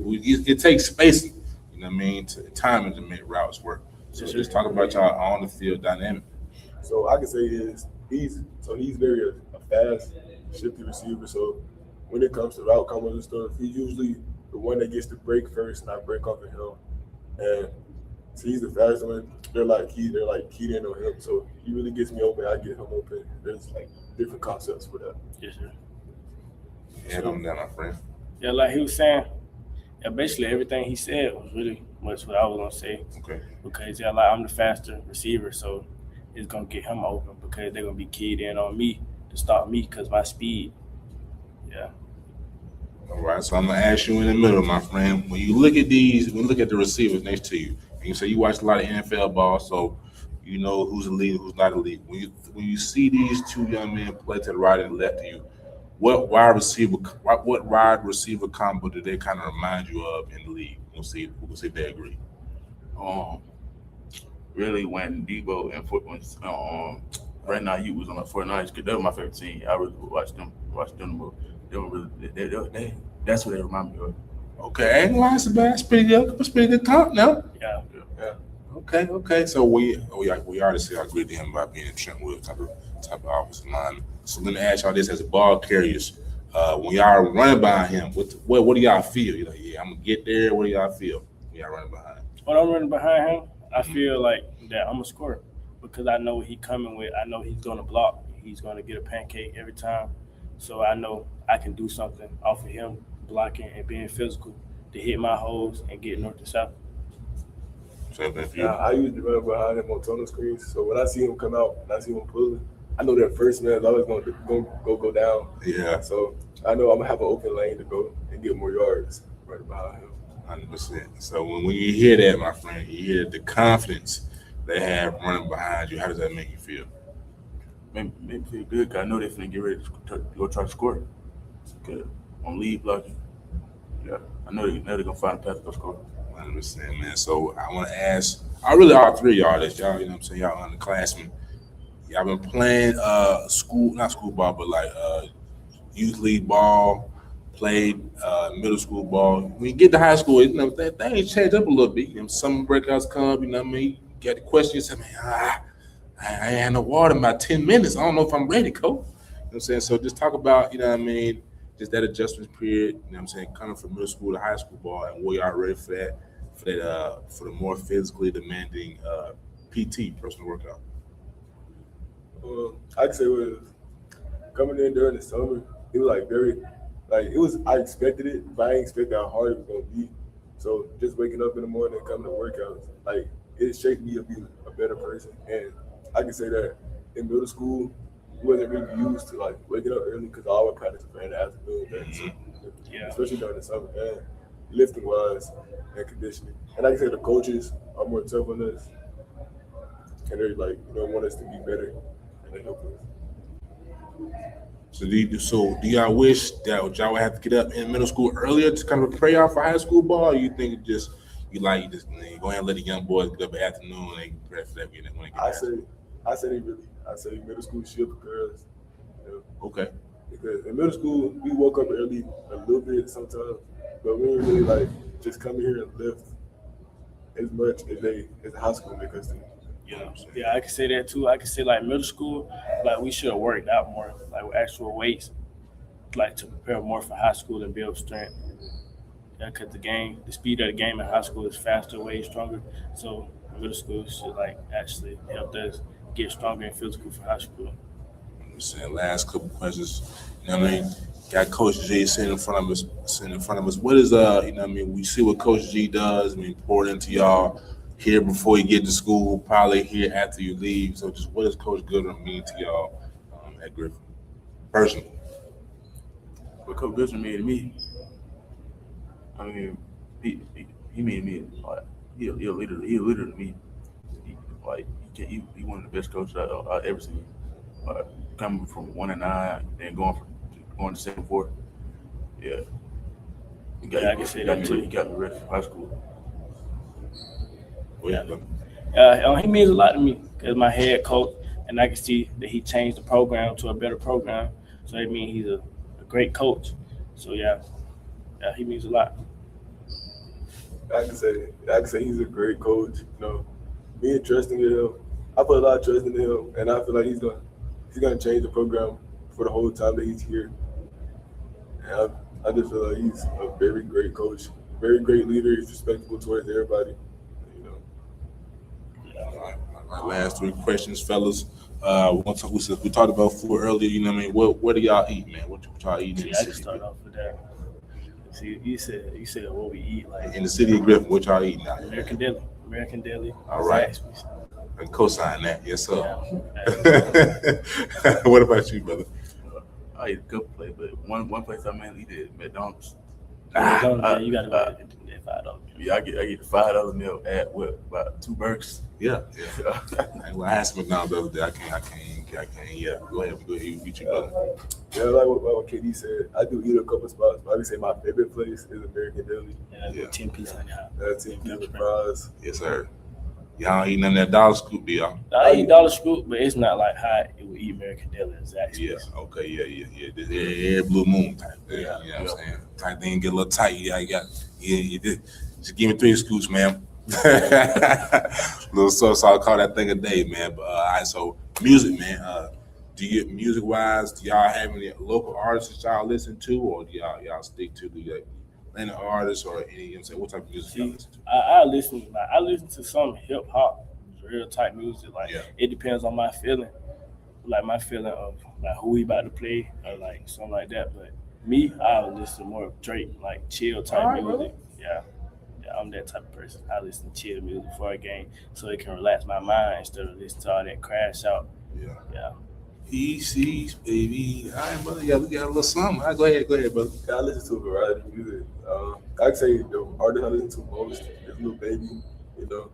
It takes spacing, you know what I mean, timing to make routes work. So just talk about y'all on the field dynamic. So I can say he's very a fast, shifty receiver. So when it comes to route combos and stuff, he's usually the one that gets to break first, and I break off of him. And so he's the fastest one. They're like keyed in on him. So he really gets me open. I get him open. There's like different concepts for that. Yes, sir. Head on down, my friend. Yeah, like he was saying, yeah, basically everything he said was really much what I was gonna say. Okay. Because like I'm the faster receiver, so it's gonna get him open because they're gonna be keyed in on me to stop me because my speed. Yeah. All right, so I'm gonna ask you in the middle, my friend. When you look at the receivers next to you, and you say you watch a lot of NFL ball, so you know who's elite, who's not elite. When you see these two young men play to the right and left of you, what wide receiver combo do they kind of remind you of in the league? We'll see if they agree. really when Debo and Bernard Goodrum was on the 49ers, because they were my favorite team. I really watched them the most. They were really, that's what they remind me of. Okay, I ain't gonna lie, that's pretty good. That's pretty good comp now. Yeah. Okay. So we already see how great they am about being in Trentwood type of offensive line. So let me ask y'all this: as a ball carriers, when y'all are running behind him, what do y'all feel? You're like, yeah, I'm gonna get there. What do y'all feel when y'all running behind him? When I'm running behind him, I feel like that I'm a scorer because I know what he's coming with. I know he's gonna block. He's gonna get a pancake every time. So I know I can do something off of him blocking and being physical to hit my holes and get north to south. I usually run behind him on tunnel screens. So when I see him come out and I see him pulling, I know that first man is always going to go down. Yeah. So I know I'm going to have an open lane to go and get more yards right behind him. 100%. So when you hear that, my friend, you hear the confidence they have running behind you, how does that make you feel? Make me feel good because I know they're finna get ready to go try to score. Good. On lead blocking. Yeah. I know they're going to find a path to go score. 100%, man. So I want to ask, all three of y'all, that y'all, you know what I'm saying, y'all underclassmen, y'all been playing not school ball, but like youth league ball, played middle school ball. When you get to high school, you know, that things change up a little bit. You know, some breakouts come, you know what I mean? You got the question, you say, man, I ain't had no water in about 10 minutes. I don't know if I'm ready, coach. You know what I'm saying? So just talk about, you know what I mean, just that adjustment period, you know what I'm saying, coming from middle school to high school ball, and were y'all ready for that, for the more physically demanding PT, personal workout? I can say it was coming in during the summer, it was I expected it, but I didn't expect how hard it was going to be. So just waking up in the morning and coming to workouts, like it shaped me to be a better person. And I can say that in middle school, we wasn't really used to like waking up early because I always practice in the afternoon. So, especially during the summer, and lifting wise and conditioning. And I can say the coaches are more tough on us, and they want us to be better, and they help us. So do y'all wish that y'all would have to get up in middle school earlier to kind of prepare y'all for high school ball? Or you think you go ahead and let the young boys get up in the afternoon and they can prepare for that when they get I say middle school should prepare us. You know? Okay. Because in middle school we woke up early a little bit sometimes, but we didn't really just come here and lift as much as high school make us do. Yeah, I can say that too. I can say like middle school, like we should have worked out more, like with actual weights, like to prepare more for high school and build strength. Yeah, because the speed of the game in high school is faster, way stronger. So middle school should actually help us get stronger and physical for high school. I'm saying last couple questions. You know what I mean? Got Coach G sitting in front of us. What is we see what Coach G does. Poured into y'all here before you get to school, probably here after you leave. So just what does Coach Goodrum mean to y'all at Griffin, personally? What Coach Goodrum mean to me, he mean to me like he a leader. He a leader to me. He one of the best coaches I've ever seen. Coming from 1-9 and going to 7-4. Yeah. He got me ready for high school. He means a lot to me because my head coach, and I can see that he changed the program to a better program. So that means he's a great coach. So he means a lot. I can say he's a great coach. Me and trusting in him, I put a lot of trust in him, and I feel like he's gonna change the program for the whole time that he's here. And I just feel like he's a very great coach, very great leader. He's respectful towards everybody. All right, last three questions, fellas. We talked about food earlier. You know what I mean? What do y'all eat, man? What y'all eating in the I can city? start off with that. See, you said what we eat In the city of Griffin, what y'all eating out? American Deli. All right. And co-sign that, yes sir. Yeah. What about you, brother? I eat a couple places, but one place I mainly eat is McDonald's. You gotta go get $5. Yeah, I get a $5 meal at about 2 burgers. Yeah. Well, I had some McDonald's the other day. I can't. Yeah, go ahead. Eat your brother. Yeah, like what KD said, I do eat a couple spots, but I can say my favorite place is American Deli. Yeah. 10 piece on your house. That's 10 piece fries. Yes, sir. Y'all eat none of that dollar scoop, do y'all? I eat dollar scoop, but it's not like how it would eat American Deli exactly. Yeah. Okay. Yeah. This every blue moon type thing. Yeah. You know what I'm saying? Type thing get a little tight. You just give me 3 scoops, ma'am. Little sauce, I'll call that thing a day, man. But all right, so music, man. Do you music wise? Do y'all have any local artists that y'all listen to, or do y'all stick to the Atlanta artists or any? You know what I'm saying, what type of music y'all listen to? I listen to some hip hop, real type music. Like it depends on my feeling, like my feeling of like who we about to play or like something like that. But me, I would listen to more of Drake, like chill type music. Yeah, I'm that type of person. I listen to chill music before a game so it can relax my mind instead of listening to all that crash out. Yeah. PCs, baby. All right, brother. Yeah, we got a little something. All right, go ahead, brother. I listen to a variety of music. I'd say the artist I listen to most is Lil Baby. You know,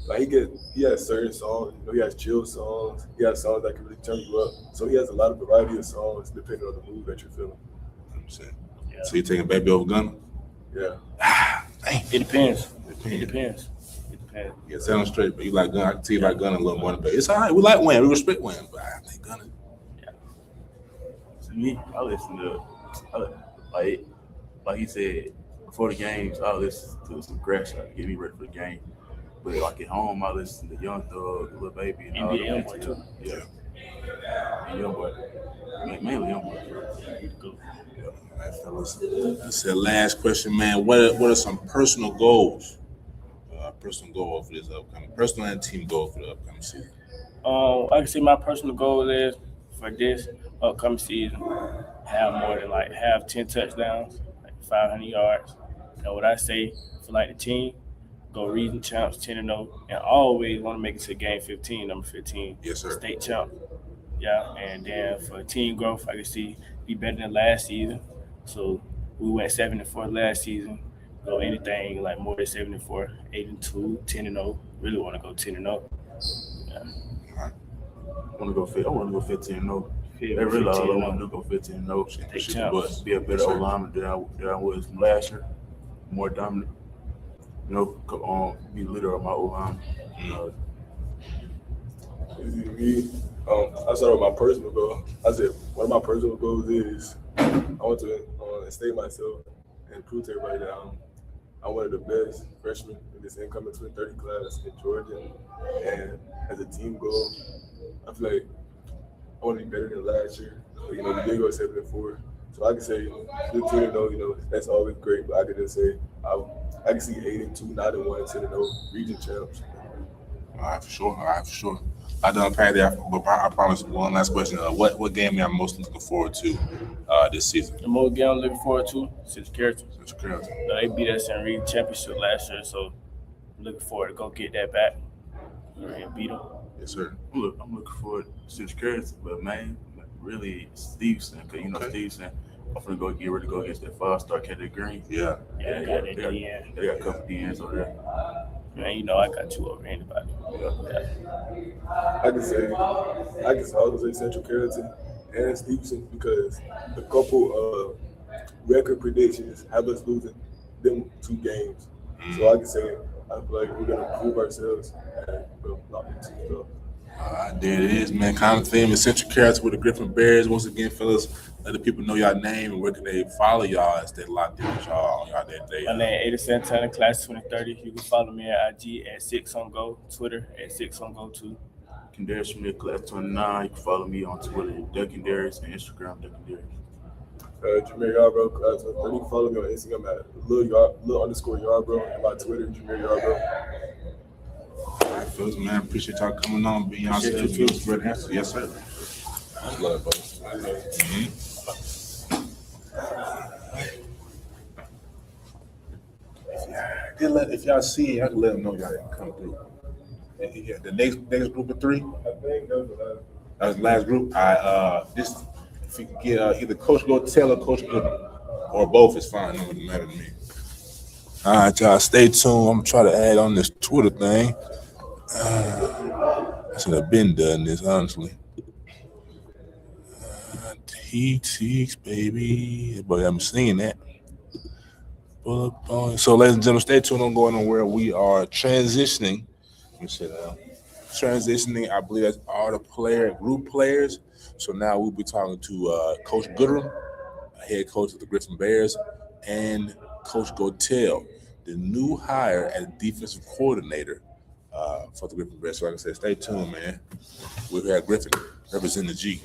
like he has certain songs. You know, he has chill songs. He has songs that can really turn you up. So he has a lot of variety of songs depending on the mood that you're feeling. Yeah. So you taking Baby over Gunna? Yeah. Dang. It depends. It depends. Yeah, sound straight, but you like Gunna. I can tell you like Gunna a little more than Baby. It's all right. We like Wayne. We respect Wayne, but I think Gunna. To me, I listen to like he said before the games. I listen to some grass shot to get me ready for the game. But like at home, I listen to Young Thug, Lil Baby, and all Young Boy that. too. Yeah, and Young Boy, mainly Young Boy. All right, fellas. That's the last question, man. What are some personal goals? Personal goal for this upcoming, personal and team goal for the upcoming season. I can say my personal goal is for this upcoming season, have 10 touchdowns, like 500 yards. And what I say for like the team, go region champs 10-0, and always want to make it to game 15, number 15. Yes, sir. State champ. Yeah, and then for team growth, I can see be better than last season. So we went 7-4 last season. Go anything like more than 7-4, 8-2, 10-0. Really want to go 10-0. Yeah. I want to go 15-0. Yeah, They really all 15-0. want to go 15-0. They champs. Be a better O-lineman than I was from last year. More dominant. You know, be the leader of my O-line. Me, I started with my personal goal. I said one of my personal goals is I want to stay myself and prove to everybody that I'm one of the best freshmen in this incoming 2030 class in Georgia. And as a team goal, I feel like I want to be better than last year. So, you know, we did go 7-4. So I can say, 15-0, you know, that's always great. But I can just say I can see 8-2, 9-1, 10-0, region champs. All right, for sure. I done paid that, but I promise one last question. What game are you most looking forward to this season? The most game I'm looking forward to, City Character. Security. They beat us in region championship last year, so I'm looking forward to go get that back and beat them. Yes, sir. I'm looking forward to security, but man, really Stevenson, because you know Stevenson, I'm finna go get ready to go against that 5-star Cadet Green. Yeah. Yeah, I got that DN. They got a couple DNs over there. Man, you know I got you over anybody. Yeah. I can say Central Carrollton and Stevenson because the couple record predictions have us losing them 2 games. So I can say I feel like we're gonna prove ourselves and we'll not be too tough. There it is, man. Common theme is Central Carrollton with the Griffin Bears. Once again, fellas, let the people know y'all name and where can they follow y'all and stay locked in with y'all on y'all day. My name is 87 Santana, class 2030. You can follow me at IG at 6onGo, Twitter at 6onGo too. Kendarius Smith, class 29. You can follow me on Twitter, Kendarius, and Instagram, Kendarius. Jameer Yarbrough, class 2030. You can follow me on Instagram at Lil_Yarbrough and my Twitter, Jameer Yarbrough. All right, fellas, man. Appreciate y'all coming on, being y'all selves. Yes, sir. I love it, brother. If y'all see it, I can let them know y'all didn't come through. Yeah, the next group of 3. I think that was the last group. Just if you can get either Coach Gotel or Coach Goodrum, or both is fine. It wouldn't matter to me. All right, y'all. Stay tuned. I'm gonna try to add on this Twitter thing. I should have been done this, honestly. T6, baby. But I'm seeing that. So, ladies and gentlemen, stay tuned on going on where we are transitioning Let me sit down. Transitioning, I believe that's all the group players. So now we'll be talking to Coach Goodrum, head coach of the Griffin Bears, and Coach Gotel, the new hire as defensive coordinator for the Griffin Bears. So like I said, stay tuned, man. We've had Griffin representing the G.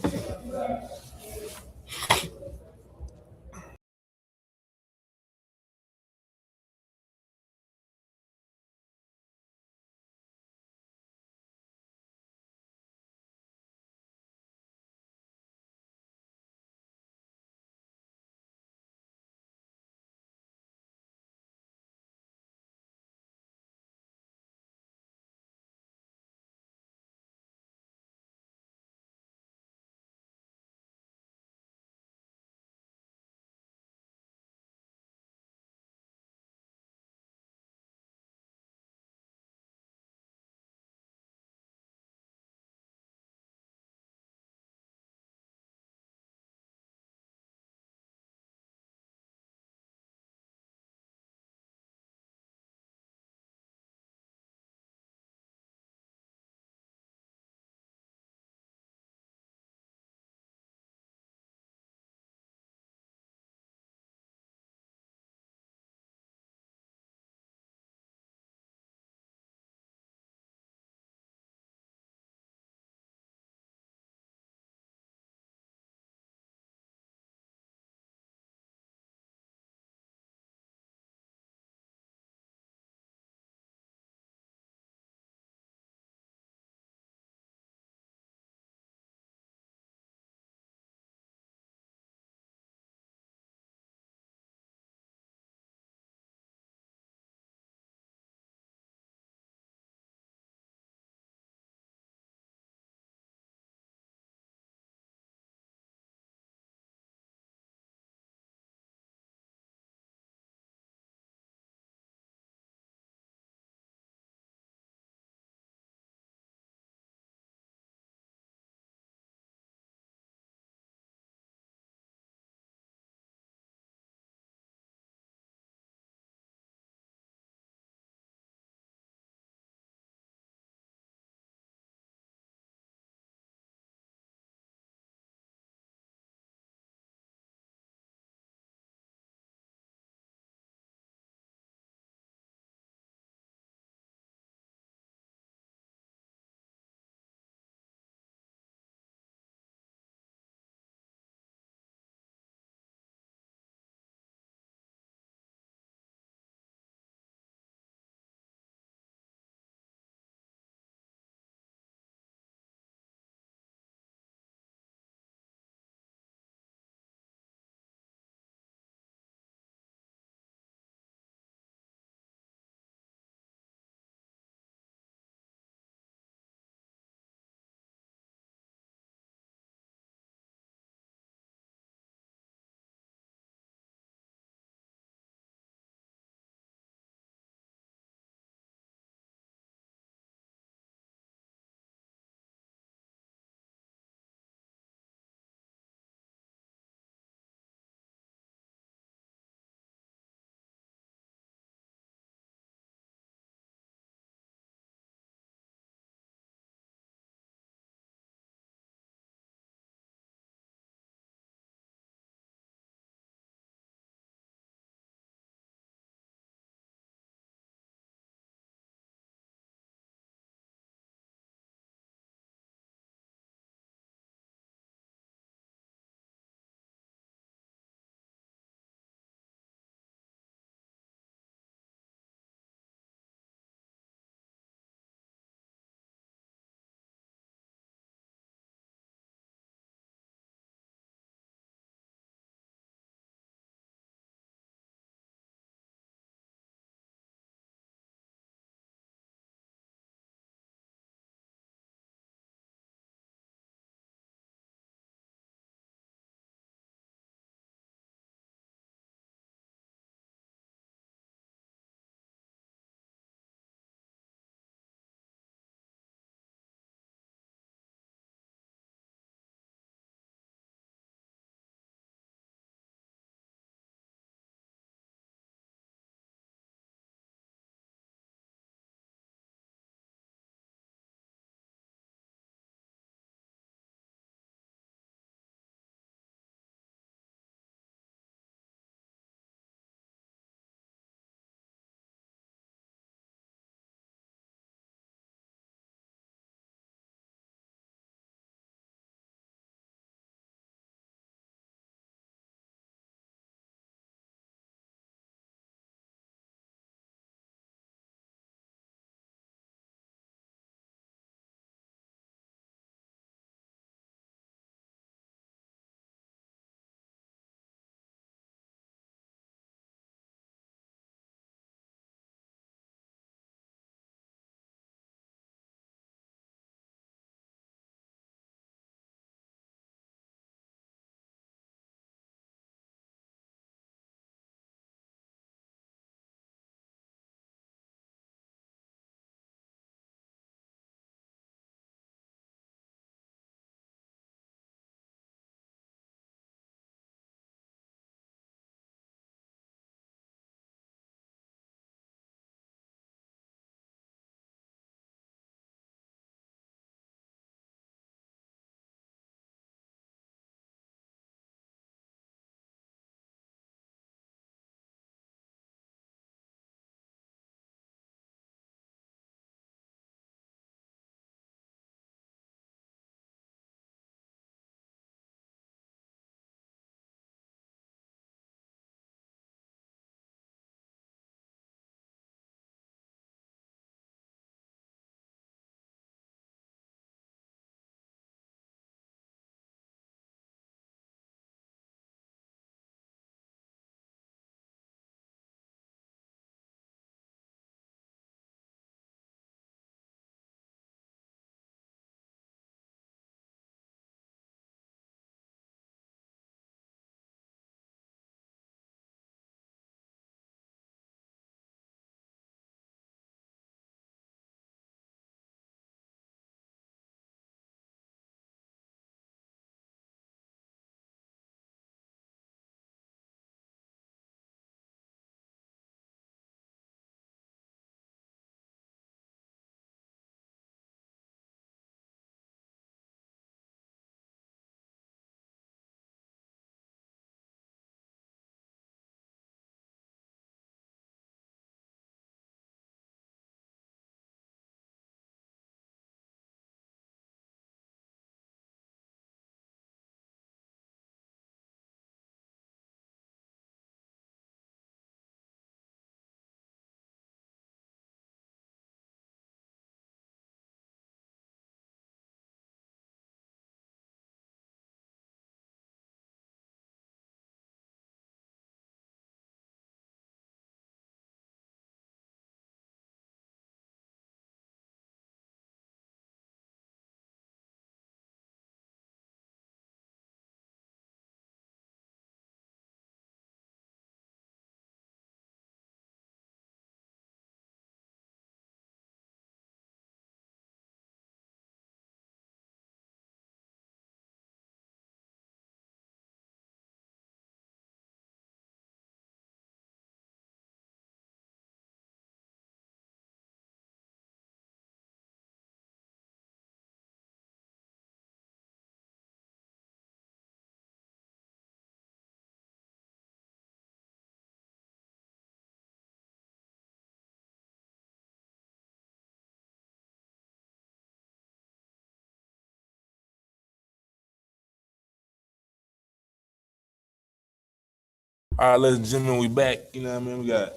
All right, ladies and gentlemen, we back. You know what I mean? We got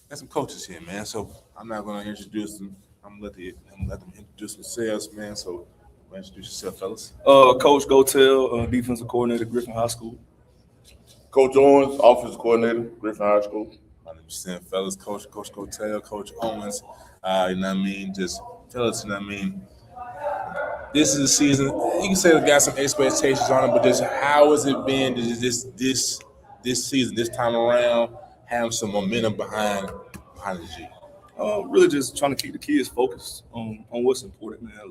some coaches here, man. So I'm not gonna introduce them. I'm gonna let them introduce themselves, man. So introduce yourself, fellas. Coach Gotel, defensive coordinator, Griffin High School. Coach Owens, offensive coordinator, Griffin High School. 100%, fellas. Coach Cotel, Coach Owens. You know what I mean? Just tell us, you know what I mean? This is a season. You can say we got some expectations on it, but just how has it been? This season, this time around, have some momentum behind the G. Really just trying to keep the kids focused on what's important, man.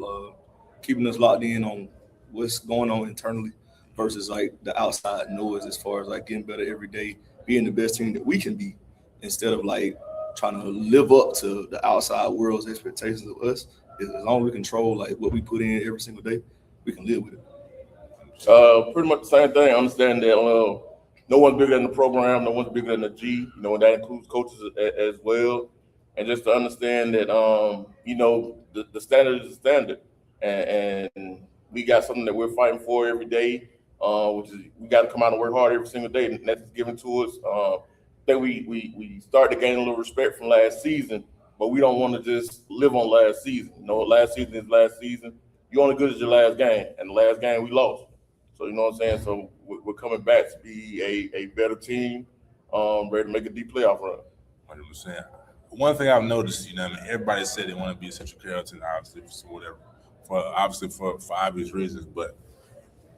Keeping us locked in on what's going on internally versus like the outside noise as far as like getting better every day, being the best team that we can be instead of like trying to live up to the outside world's expectations of us. As long as we control like what we put in every single day, we can live with it. Pretty much the same thing. I understand that no one's bigger than the program, no one's bigger than the G, you know, and that includes coaches as well. And just to understand that, you know, the standard is the standard. And we got something that we're fighting for every day, which is we got to come out and work hard every single day, and that's given to us. I think we started to gain a little respect from last season, but we don't want to just live on last season. You know, last season is last season. You're only good as your last game, and the last game we lost. So, you know what I'm saying? So we're coming back to be a better team, ready to make a deep playoff run. 100%. One thing I've noticed, you know, I mean, everybody said they want to be Central Carrollton, obviously, for whatever, for obvious reasons. But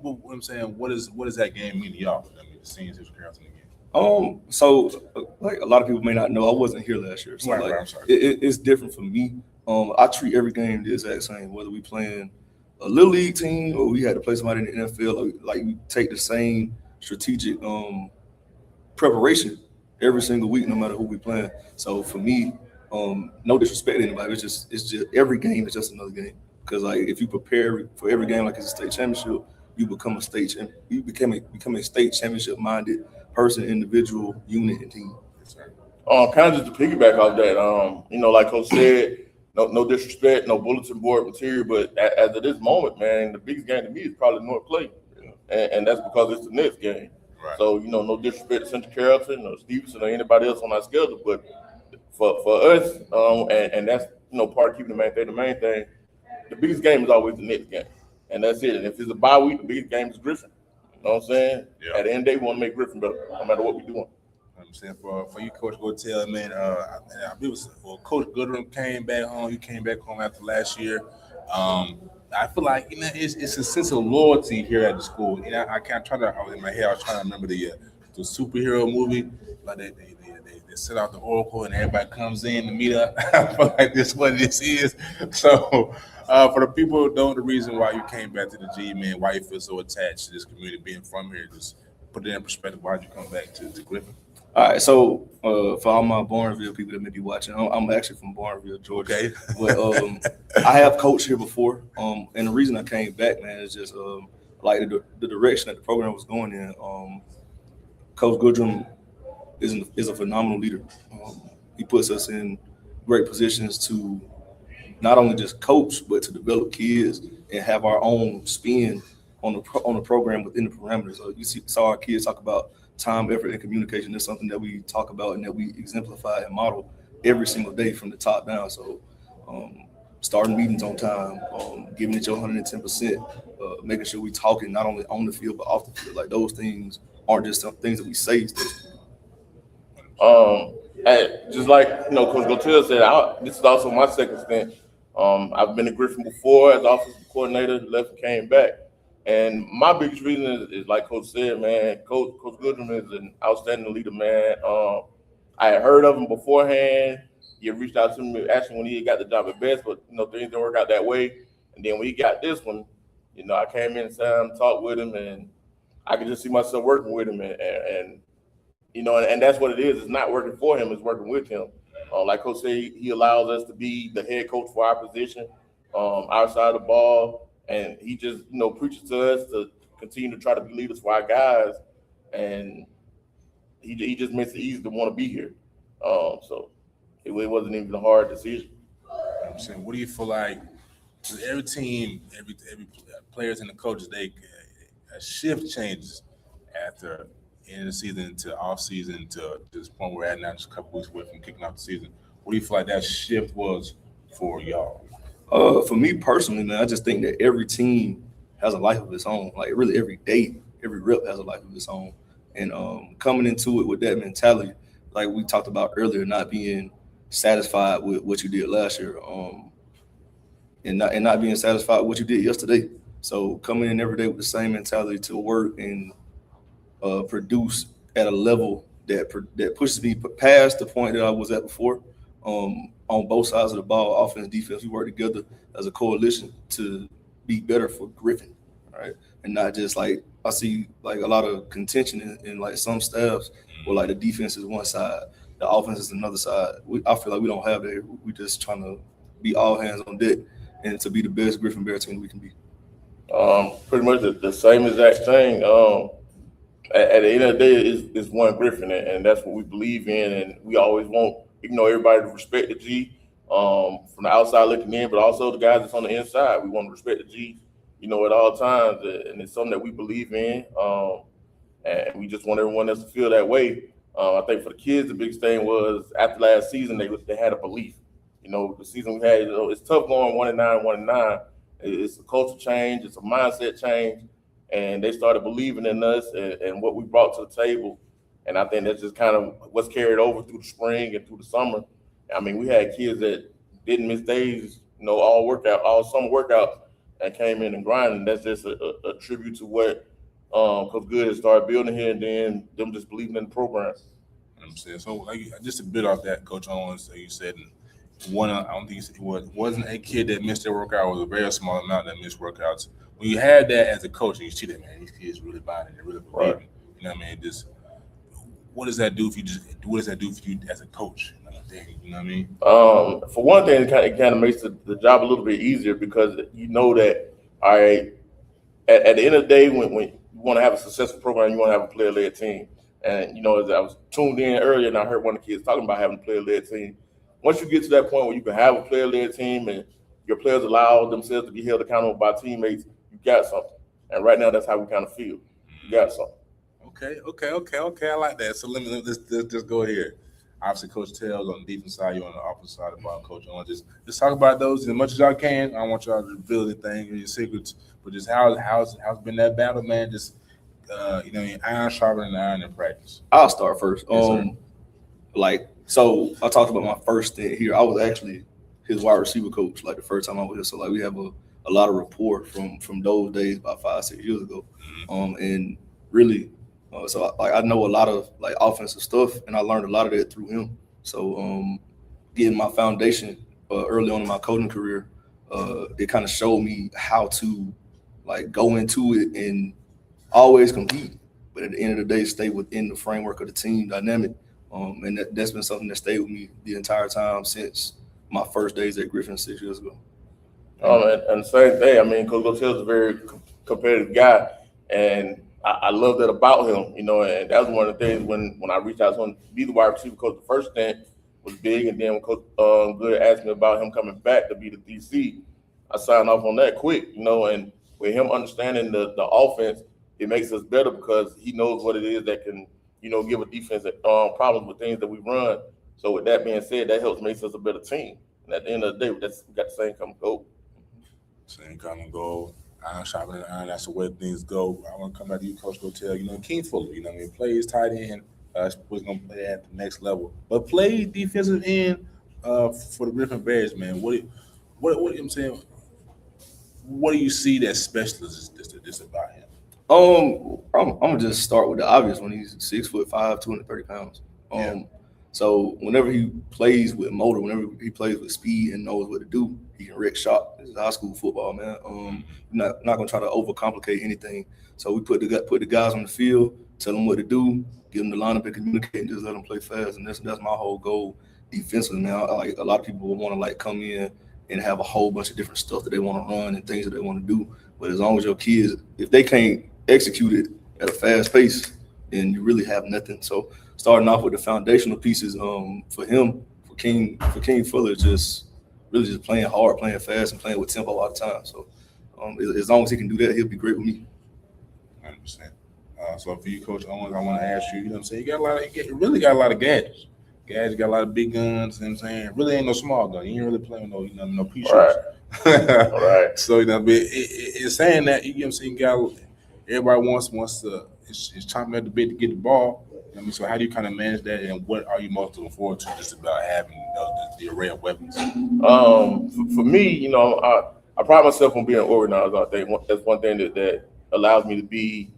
what I'm saying, what does that game mean to y'all? I mean, seeing Central Carrollton again. So like a lot of people may not know, I wasn't here last year, so right, like I'm sorry. It's different for me. I treat every game the exact same, whether we playing a little league team or we had to play somebody in the NFL. Like we take the same strategic preparation every single week, no matter who we playing. So for me, no disrespect to anybody, it's just every game is just another game. Because like if you prepare for every game like it's a state championship, you become a become a state championship minded person, individual, unit, and team. Kind of just to piggyback off that, you know, like Coach said, no disrespect, no bulletin board material, but as of this moment, man, the biggest game to me is probably North Clay, and that's because it's the next game. Right. So, you know, no disrespect to Central Carrollton or Stevenson or anybody else on our schedule, but for us, and that's, you know, part of keeping the main thing, the biggest game is always the next game, and that's it. And if it's a bye week, the biggest game is Griffin. You know what I'm saying? Yeah. At the end of the day, we want to make Griffin better, no matter what we're doing. I'm saying for you, Coach Gotel, man, I believe Coach Goodrum came back home. You came back home after last year. I feel like, you know, it's a sense of loyalty here at the school. You know, I can't try to. In my head, I was trying to remember the superhero movie, like they set out the oracle and everybody comes in to meet up. I feel like this is what this is. So for the people who don't know the reason why you came back to the G, man, why you feel so attached to this community, being from here, just put it in perspective. Why'd you come back to Griffin? All right, so for all my Barnesville people that may be watching, I'm actually from Barnesville, Georgia. Okay. But I have coached here before, and the reason I came back, man, is just like the direction that the program was going in. Coach Goodrum is a phenomenal leader. He puts us in great positions to not only just coach, but to develop kids and have our own spin on the program within the parameters. You saw our kids talk about time, effort, and communication. Is something that we talk about and that we exemplify and model every single day from the top down. So starting meetings on time, giving it your 110%, making sure we talking not only on the field, but off the field. Like those things aren't just some things that we say. Just like, you know, Coach Gotel said, this is also my second stint. I've been at Griffin before as offensive coordinator, left and came back. And my biggest reason is like Coach said, man, Coach Goodrum is an outstanding leader, man. I had heard of him beforehand. He had reached out to me actually when he got the job at Best, but, you know, things didn't work out that way. And then when he got this one, you know, I came in and talked with him, and I could just see myself working with him. And you know, and that's what it is. It's not working for him. It's working with him. Like Coach said, he allows us to be the head coach for our position, our side of the ball. And he just, you know, preaches to us to continue to try to be leaders for our guys. And he just makes it easy to want to be here. So it wasn't even a hard decision. I'm saying, what do you feel like every team, every players and the coaches, a shift changes after end of the season to off season to this point we're at now, just a couple weeks away from kicking off the season. What do you feel like that shift was for y'all? For me personally, man, I just think that every team has a life of its own. Like really every day, every rep has a life of its own. And coming into it with that mentality, like we talked about earlier, not being satisfied with what you did last year, and not being satisfied with what you did yesterday. So coming in every day with the same mentality to work and produce at a level that pushes me past the point that I was at before. On both sides of the ball, offense, defense, we work together as a coalition to be better for Griffin, right? And not just like I see like a lot of contention in like some staffs where like the defense is one side, the offense is another side. I feel like we don't have that. We just trying to be all hands on deck and to be the best Griffin Bear team we can be. Pretty much the same exact thing. At the end of the day, it's one Griffin, and that's what we believe in, and we always want everybody to respect the G from the outside looking in, but also the guys that's on the inside. We want to respect the G, at all times, and it's something that we believe in, and we just want everyone else to feel that way. I think for the kids, the biggest thing was after last season, they had a belief. The season we had, it's tough going 1-9. It's a culture change, it's a mindset change, and they started believing in us and what we brought to the table. And I think that's just kind of what's carried over through the spring and through the summer. I mean, we had kids that didn't miss days, all summer workout, and came in and grinding. That's just a tribute to what Coach Good has started building here, and then them just believing in the program. I'm saying, so like just a bit off that, Coach Owens, you said one. I don't think it wasn't a kid that missed their workout. It was a very small amount that missed workouts. When you have that as a coach, and you see that, man, these kids really buying it, they really believe it. You know what I mean? Just what does that do for you? What does that do for you as a coach? You know what I mean? For one thing, it kind of makes the job a little bit easier because you know that, all right, at the end of the day, when you want to have a successful program, you want to have a player-led team. And, as I was tuned in earlier and I heard one of the kids talking about having a player-led team, once you get to that point where you can have a player-led team and your players allow themselves to be held accountable by teammates, you got something. And right now, that's how we kind of feel. You got something. Okay. I like that. So let's just go here. Obviously, Coach Tails on the defense side, you're on the offensive side of the ball, Coach. I want to just talk about those as much as y'all can. I don't want y'all to reveal anything or your secrets, but just how's been that battle, man? Just iron sharpening iron in practice. I'll start first. Yes, so I talked about my first stint here. I was actually his wide receiver coach, like the first time I was here. So we have a lot of rapport from those days about 5-6 years ago. And really. So I know a lot of like offensive stuff, and I learned a lot of that through him. So getting my foundation early on in my coaching career, it kind of showed me how to like go into it and always compete, but at the end of the day, stay within the framework of the team dynamic. And that's been something that stayed with me the entire time since my first days at Griffin 6 years ago. And the same thing. I mean, Coach Goodrum is a very competitive guy, and I love that about him, and that was one of the things when I reached out to him to be the wide receiver coach. The first stint was big, and then when Coach Good asked me about him coming back to be the DC, I signed off on that quick, and with him understanding the offense, it makes us better because he knows what it is that can, give a defense problems with things that we run. So with that being said, that helps make us a better team. And at the end of the day, we got the same common goal. Same common goal. Iron sharpening iron, that's the way things go. I want to come back to you, Coach Goodrum. King Fuller, plays tight end, was going to play at the next level. But play defensive end for the Griffin Bears, man. What I'm saying, what do you see that special is about him? I'm gonna just start with the obvious one. He's 6'5", 230 pounds. So whenever he plays with motor, whenever he plays with speed and knows what to do, he can wreck shop. This is high school football, man. We're not gonna try to overcomplicate anything. So we put the guys on the field, tell them what to do, give them the lineup and communicate, and just let them play fast. And that's my whole goal defensively. Now, like a lot of people will want to like come in and have a whole bunch of different stuff that they want to run and things that they want to do. But as long as your kids, if they can't execute it at a fast pace, then you really have nothing. So starting off with the foundational pieces for King Fuller, just playing hard, playing fast, and playing with tempo all the time. So as long as he can do that, he'll be great with me. 100%. So for you, Coach Owens, I want to ask you. You know what I'm saying? You really got a lot of gadgets. Gadgets got a lot of big guns. You know what I'm saying? Really ain't no small gun. You ain't really playing no pea shoots. All right. So you know, but it's saying that you know what I'm saying. Everybody wants to. It's chomping at the bit to get the ball. You know what I mean? So how do you kind of manage that, and what are you most looking forward to just about having the array of weapons? For me, you know, I pride myself on being organized out there. That's one thing that allows me to be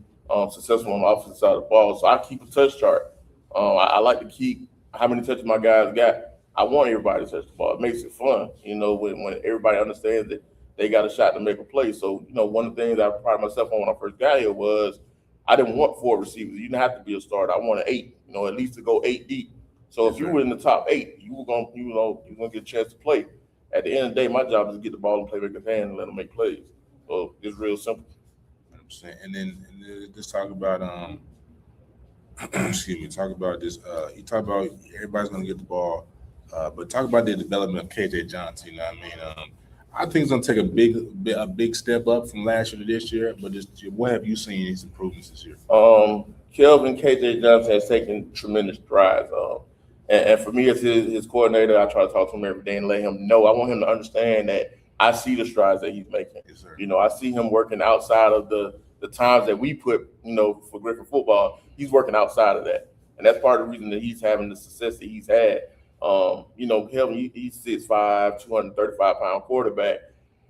successful on the offensive side of the ball. So I keep a touch chart. I like to keep how many touches my guys got. I want everybody to touch the ball. It makes it fun, you know, when everybody understands that they got a shot to make a play. So, you know, one of the things I pride myself on when I first got here was I didn't want 4 receivers. You didn't have to be a starter. I wanted 8, you know, at least to go 8 deep. So if you were in the top 8, you were gonna get a chance to play. At the end of the day, my job is to get the ball in playmaker's hand and let them make plays. So it's real simple. 100%. And then just talk about excuse me. Talk about this. You talk about everybody's gonna get the ball, but talk about the development of KJ Jonson. You know what I mean? I think it's gonna take a big step up from last year to this year. But what have you seen his improvements this year? Kelvin KJ Jonson has taken tremendous strides. And for me as his coordinator, I try to talk to him every day and let him know. I want him to understand that I see the strides that he's making. Yes, sir. You know, I see him working outside of the times that we put, you know, for Griffin football. He's working outside of that. And that's part of the reason that he's having the success that he's had. You know, Kelvin, he's 6'5", 235-pound quarterback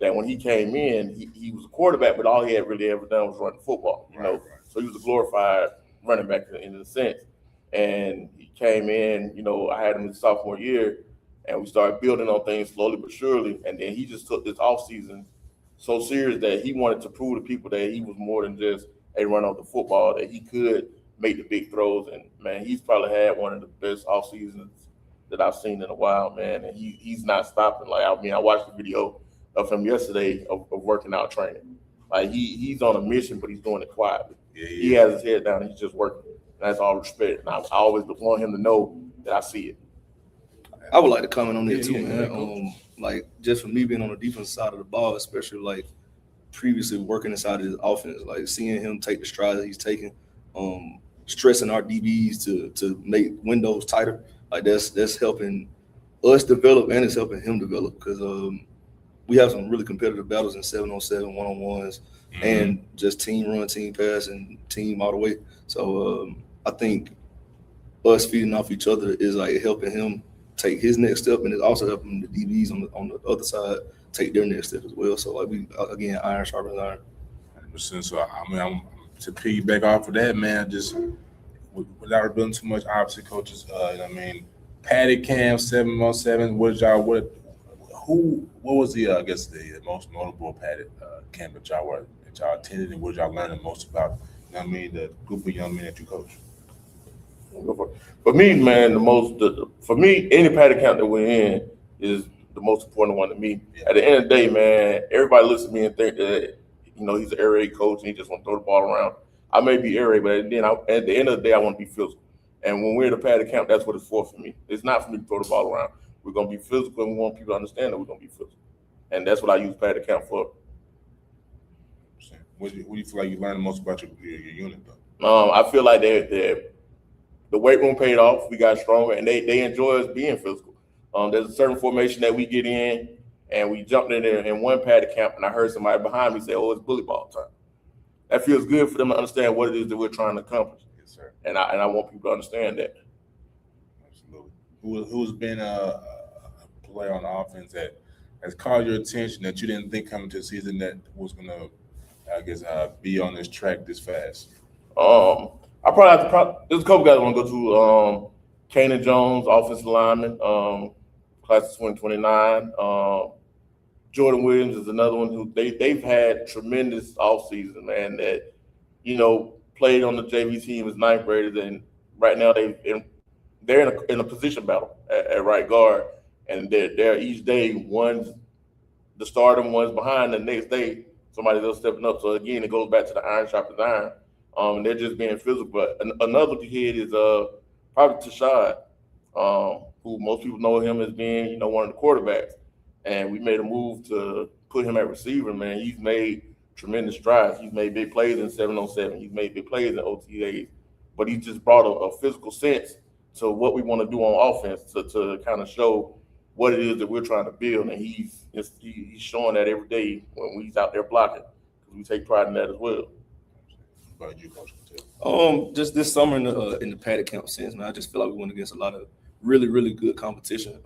that when he came in, he was a quarterback, but all he had really ever done was run the football, you know. Right. So he was a glorified running back in a sense. And he came in, you know, I had him his sophomore year, and we started building on things slowly but surely. And then he just took this offseason so serious that he wanted to prove to people that he was more than just a run off the football, that he could make the big throws. And, man, he's probably had one of the best off seasons that I've seen in a while, man. And he's not stopping. Like, I mean, I watched the video of him yesterday of working out training. Like, he's on a mission, but he's doing it quietly. Yeah. He has his head down and he's just working. That's all respect. And I always want him to know that I see it. I would like to comment on that too, yeah, man. Like, just for me being on the defense side of the ball, especially like previously working inside of his offense, like seeing him take the strides that he's taking, stressing our DBs to make windows tighter. Like that's helping us develop and it's helping him develop because we have some really competitive battles in 7-on-7 one-on-ones and just team run, team pass, and team all the way. So I think us feeding off each other is like helping him take his next step, and it's also helping the DBs on the other side take their next step as well. So like we again, iron sharpens iron. 100%. So I mean, I'm to piggyback off of that, man. Just without revealing too much, obviously, coaches. I mean, padded camp 7-on-7. What was the I guess the most notable padded camp that y'all attended, and what y'all learned the most about? You know what I mean, the group of young men that you coach. For me, man, for me, any padded camp that we're in is the most important one to me. At the end of the day, man, everybody looks at me and think that, you know, he's an air raid coach and he just want to throw the ball around. I may be air raid, but at the end of the day, I want to be physical. And when we're in the padded camp, that's what it's for me. It's not for me to throw the ball around. We're going to be physical, and we want people to understand that we're going to be physical. And that's what I use padded camp for. What do you feel like you learned the most about your unit, though? I feel like the weight room paid off. We got stronger, and they enjoy us being physical. There's a certain formation that we get in, and we jumped in there in one padded camp, and I heard somebody behind me say, "Oh, it's bully ball time." That feels good for them to understand what it is that we're trying to accomplish. Yes, sir. And I want people to understand that. Absolutely. Who's been a player on the offense that has caught your attention that you didn't think coming to the season that was going to, I guess, be on this track this fast? I probably have to. There's a couple guys I want to go to. Kanan Jones, offensive lineman, class of 2029. Jordan Williams is another one who they've had tremendous offseason, man. That, you know, played on the JV team as 9th graders, and right now they're in a position battle at right guard, and they're each day one's the starter, one's behind. The next day somebody else stepping up. So again, it goes back to the iron sharpens iron. And they're just being physical. But another kid is probably Tashad, who most people know him as being, you know, one of the quarterbacks. And we made a move to put him at receiver, man. He's made tremendous strides. He's made big plays in 7-on-7. He's made big plays in OTAs, but he just brought a physical sense to what we want to do on offense to kind of show what it is that we're trying to build. And he's showing that every day when he's out there blocking. We take pride in that as well. What about you, Coach? Just this summer in the paddock camp sense, man, I just feel like we went against a lot of really, really good competition.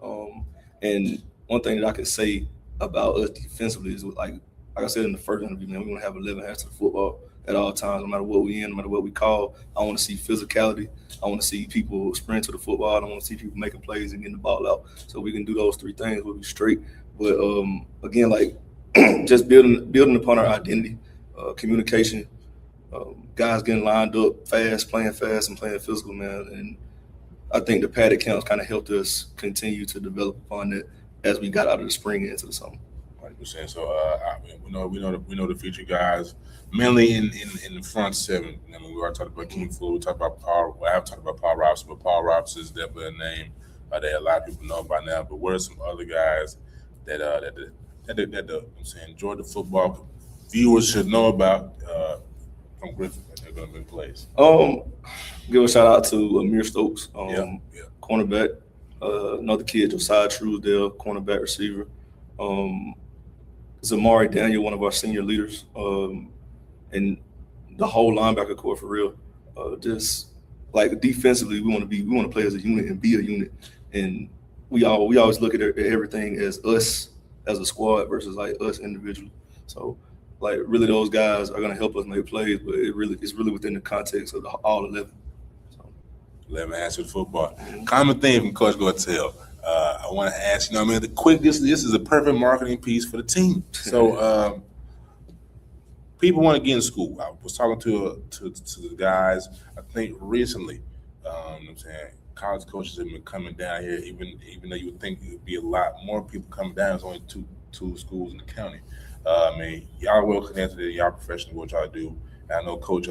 And one thing that I can say about us defensively is like I said in the first interview, man, we want to have 11 hands to the football at all times, no matter what we in, no matter what we call. I want to see physicality. I want to see people sprint to the football. I want to see people making plays and getting the ball out. So we can do those three things, we'll be straight. But again, like just building upon our identity, communication, guys getting lined up fast, playing fast and playing physical, man. And I think the paddock camps kind of helped us continue to develop upon that as we got out of the spring and into the summer. 100%. So we know the future guys mainly in the front seven. I mean, we already talked about King Fuller. We talked about Paul. Well, I haven't talked about Paul Robson, but Paul Robson is definitely a name that a lot of people know by now. But what are some other guys that I'm saying Georgia football viewers should know about from Griffin that they're going to be plays? Give a shout out to Amir Stokes, Yeah. cornerback. Another kid, Josiah Truesdale, cornerback receiver. Zamari Daniel, one of our senior leaders, and the whole linebacker core for real. Just like defensively, we want to play as a unit and be a unit, and we always look at everything as us as a squad versus like us individually. So like really those guys are gonna help us make plays, but it's really within the context of all 11. 11 answered football. Common theme from Coach Gortel. I want to ask, this is a perfect marketing piece for the team. So people want to get in school. I was talking to the guys, I think recently, I'm saying college coaches have been coming down here, even though you would think it would be a lot more people coming down. There's only two schools in the county. I mean, y'all well connected, y'all professional what y'all do. And I know Coach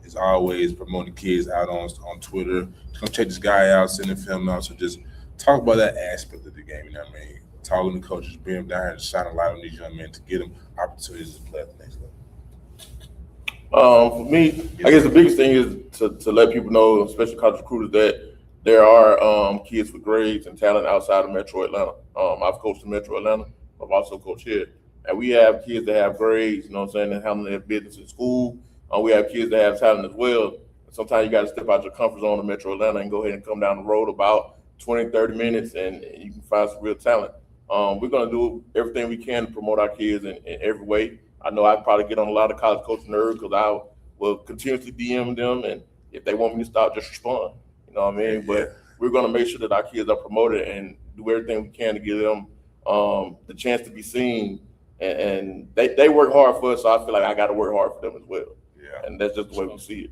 is always promoting kids out on Twitter. Come check this guy out, send the film out. So just talk about that aspect of the game. You know what I mean? Talking to coaches, bring them down here and shine a light on these young men to get them opportunities to play at the next level. For me, I guess the biggest thing is to let people know, especially college recruiters, that there are kids with grades and talent outside of Metro Atlanta. I've coached in Metro Atlanta. I've also coached here. And we have kids that have grades, you know what I'm saying, and handling their business in school. We have kids that have talent as well. Sometimes you got to step out your comfort zone in Metro Atlanta and go ahead and come down the road about 20, 30 minutes, and you can find some real talent. We're going to do everything we can to promote our kids in every way. I know I probably get on a lot of college coaching nerves because I will continuously DM them, and if they want me to stop, just respond. You know what I mean? But we're going to make sure that our kids are promoted and do everything we can to give them the chance to be seen. And they work hard for us, so I feel like I got to work hard for them as well. Yeah. And that's just the way we see it.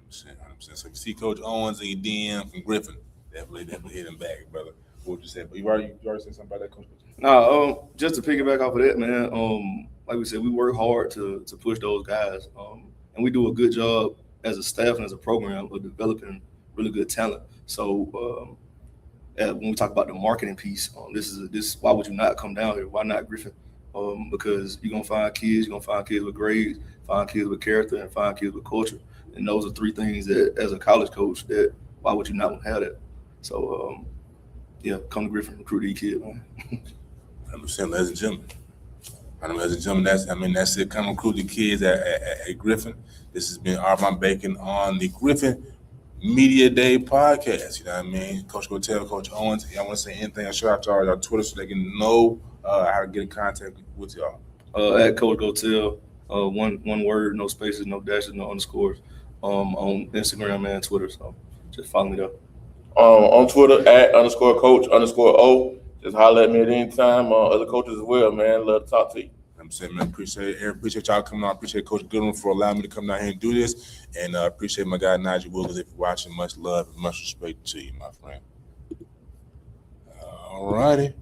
100%. So you see Coach Owens and your DM from Griffin. Definitely hit him back, brother. What would you say? But you already said something about that, Coach? No, just to piggyback off of that, man. Like we said, we work hard to push those guys, and we do a good job as a staff and as a program of developing really good talent. So when we talk about the marketing piece, this why would you not come down here? Why not Griffin? Because you're gonna find kids with grades, find kids with character, and find kids with culture. And those are three things that, as a college coach, that why would you not want to have that? So, come to Griffin, recruit these kids, man. 100%, ladies and gentlemen. Ladies and gentlemen, that's it. Come recruit the kids at Griffin. This has been Arvon Bacon on the Griffin Media Day podcast. You know what I mean? Coach Gortel, Coach Owens. Y'all want to say anything? Shout out to all y'all Twitter so they can know how to get in contact with y'all. At Coach Gortel, one word, no spaces, no dashes, no underscores. On Instagram and Twitter. So just follow me there. On Twitter @_coach_O. Just holler at me at any time. Other coaches as well, man. Love to talk to you. I'm saying, man, appreciate it. Appreciate y'all coming on. Appreciate Coach Goodrum for allowing me to come down here and do this. And appreciate my guy Najeh Wilkins. If you're watching, much love and much respect to you, my friend. All righty.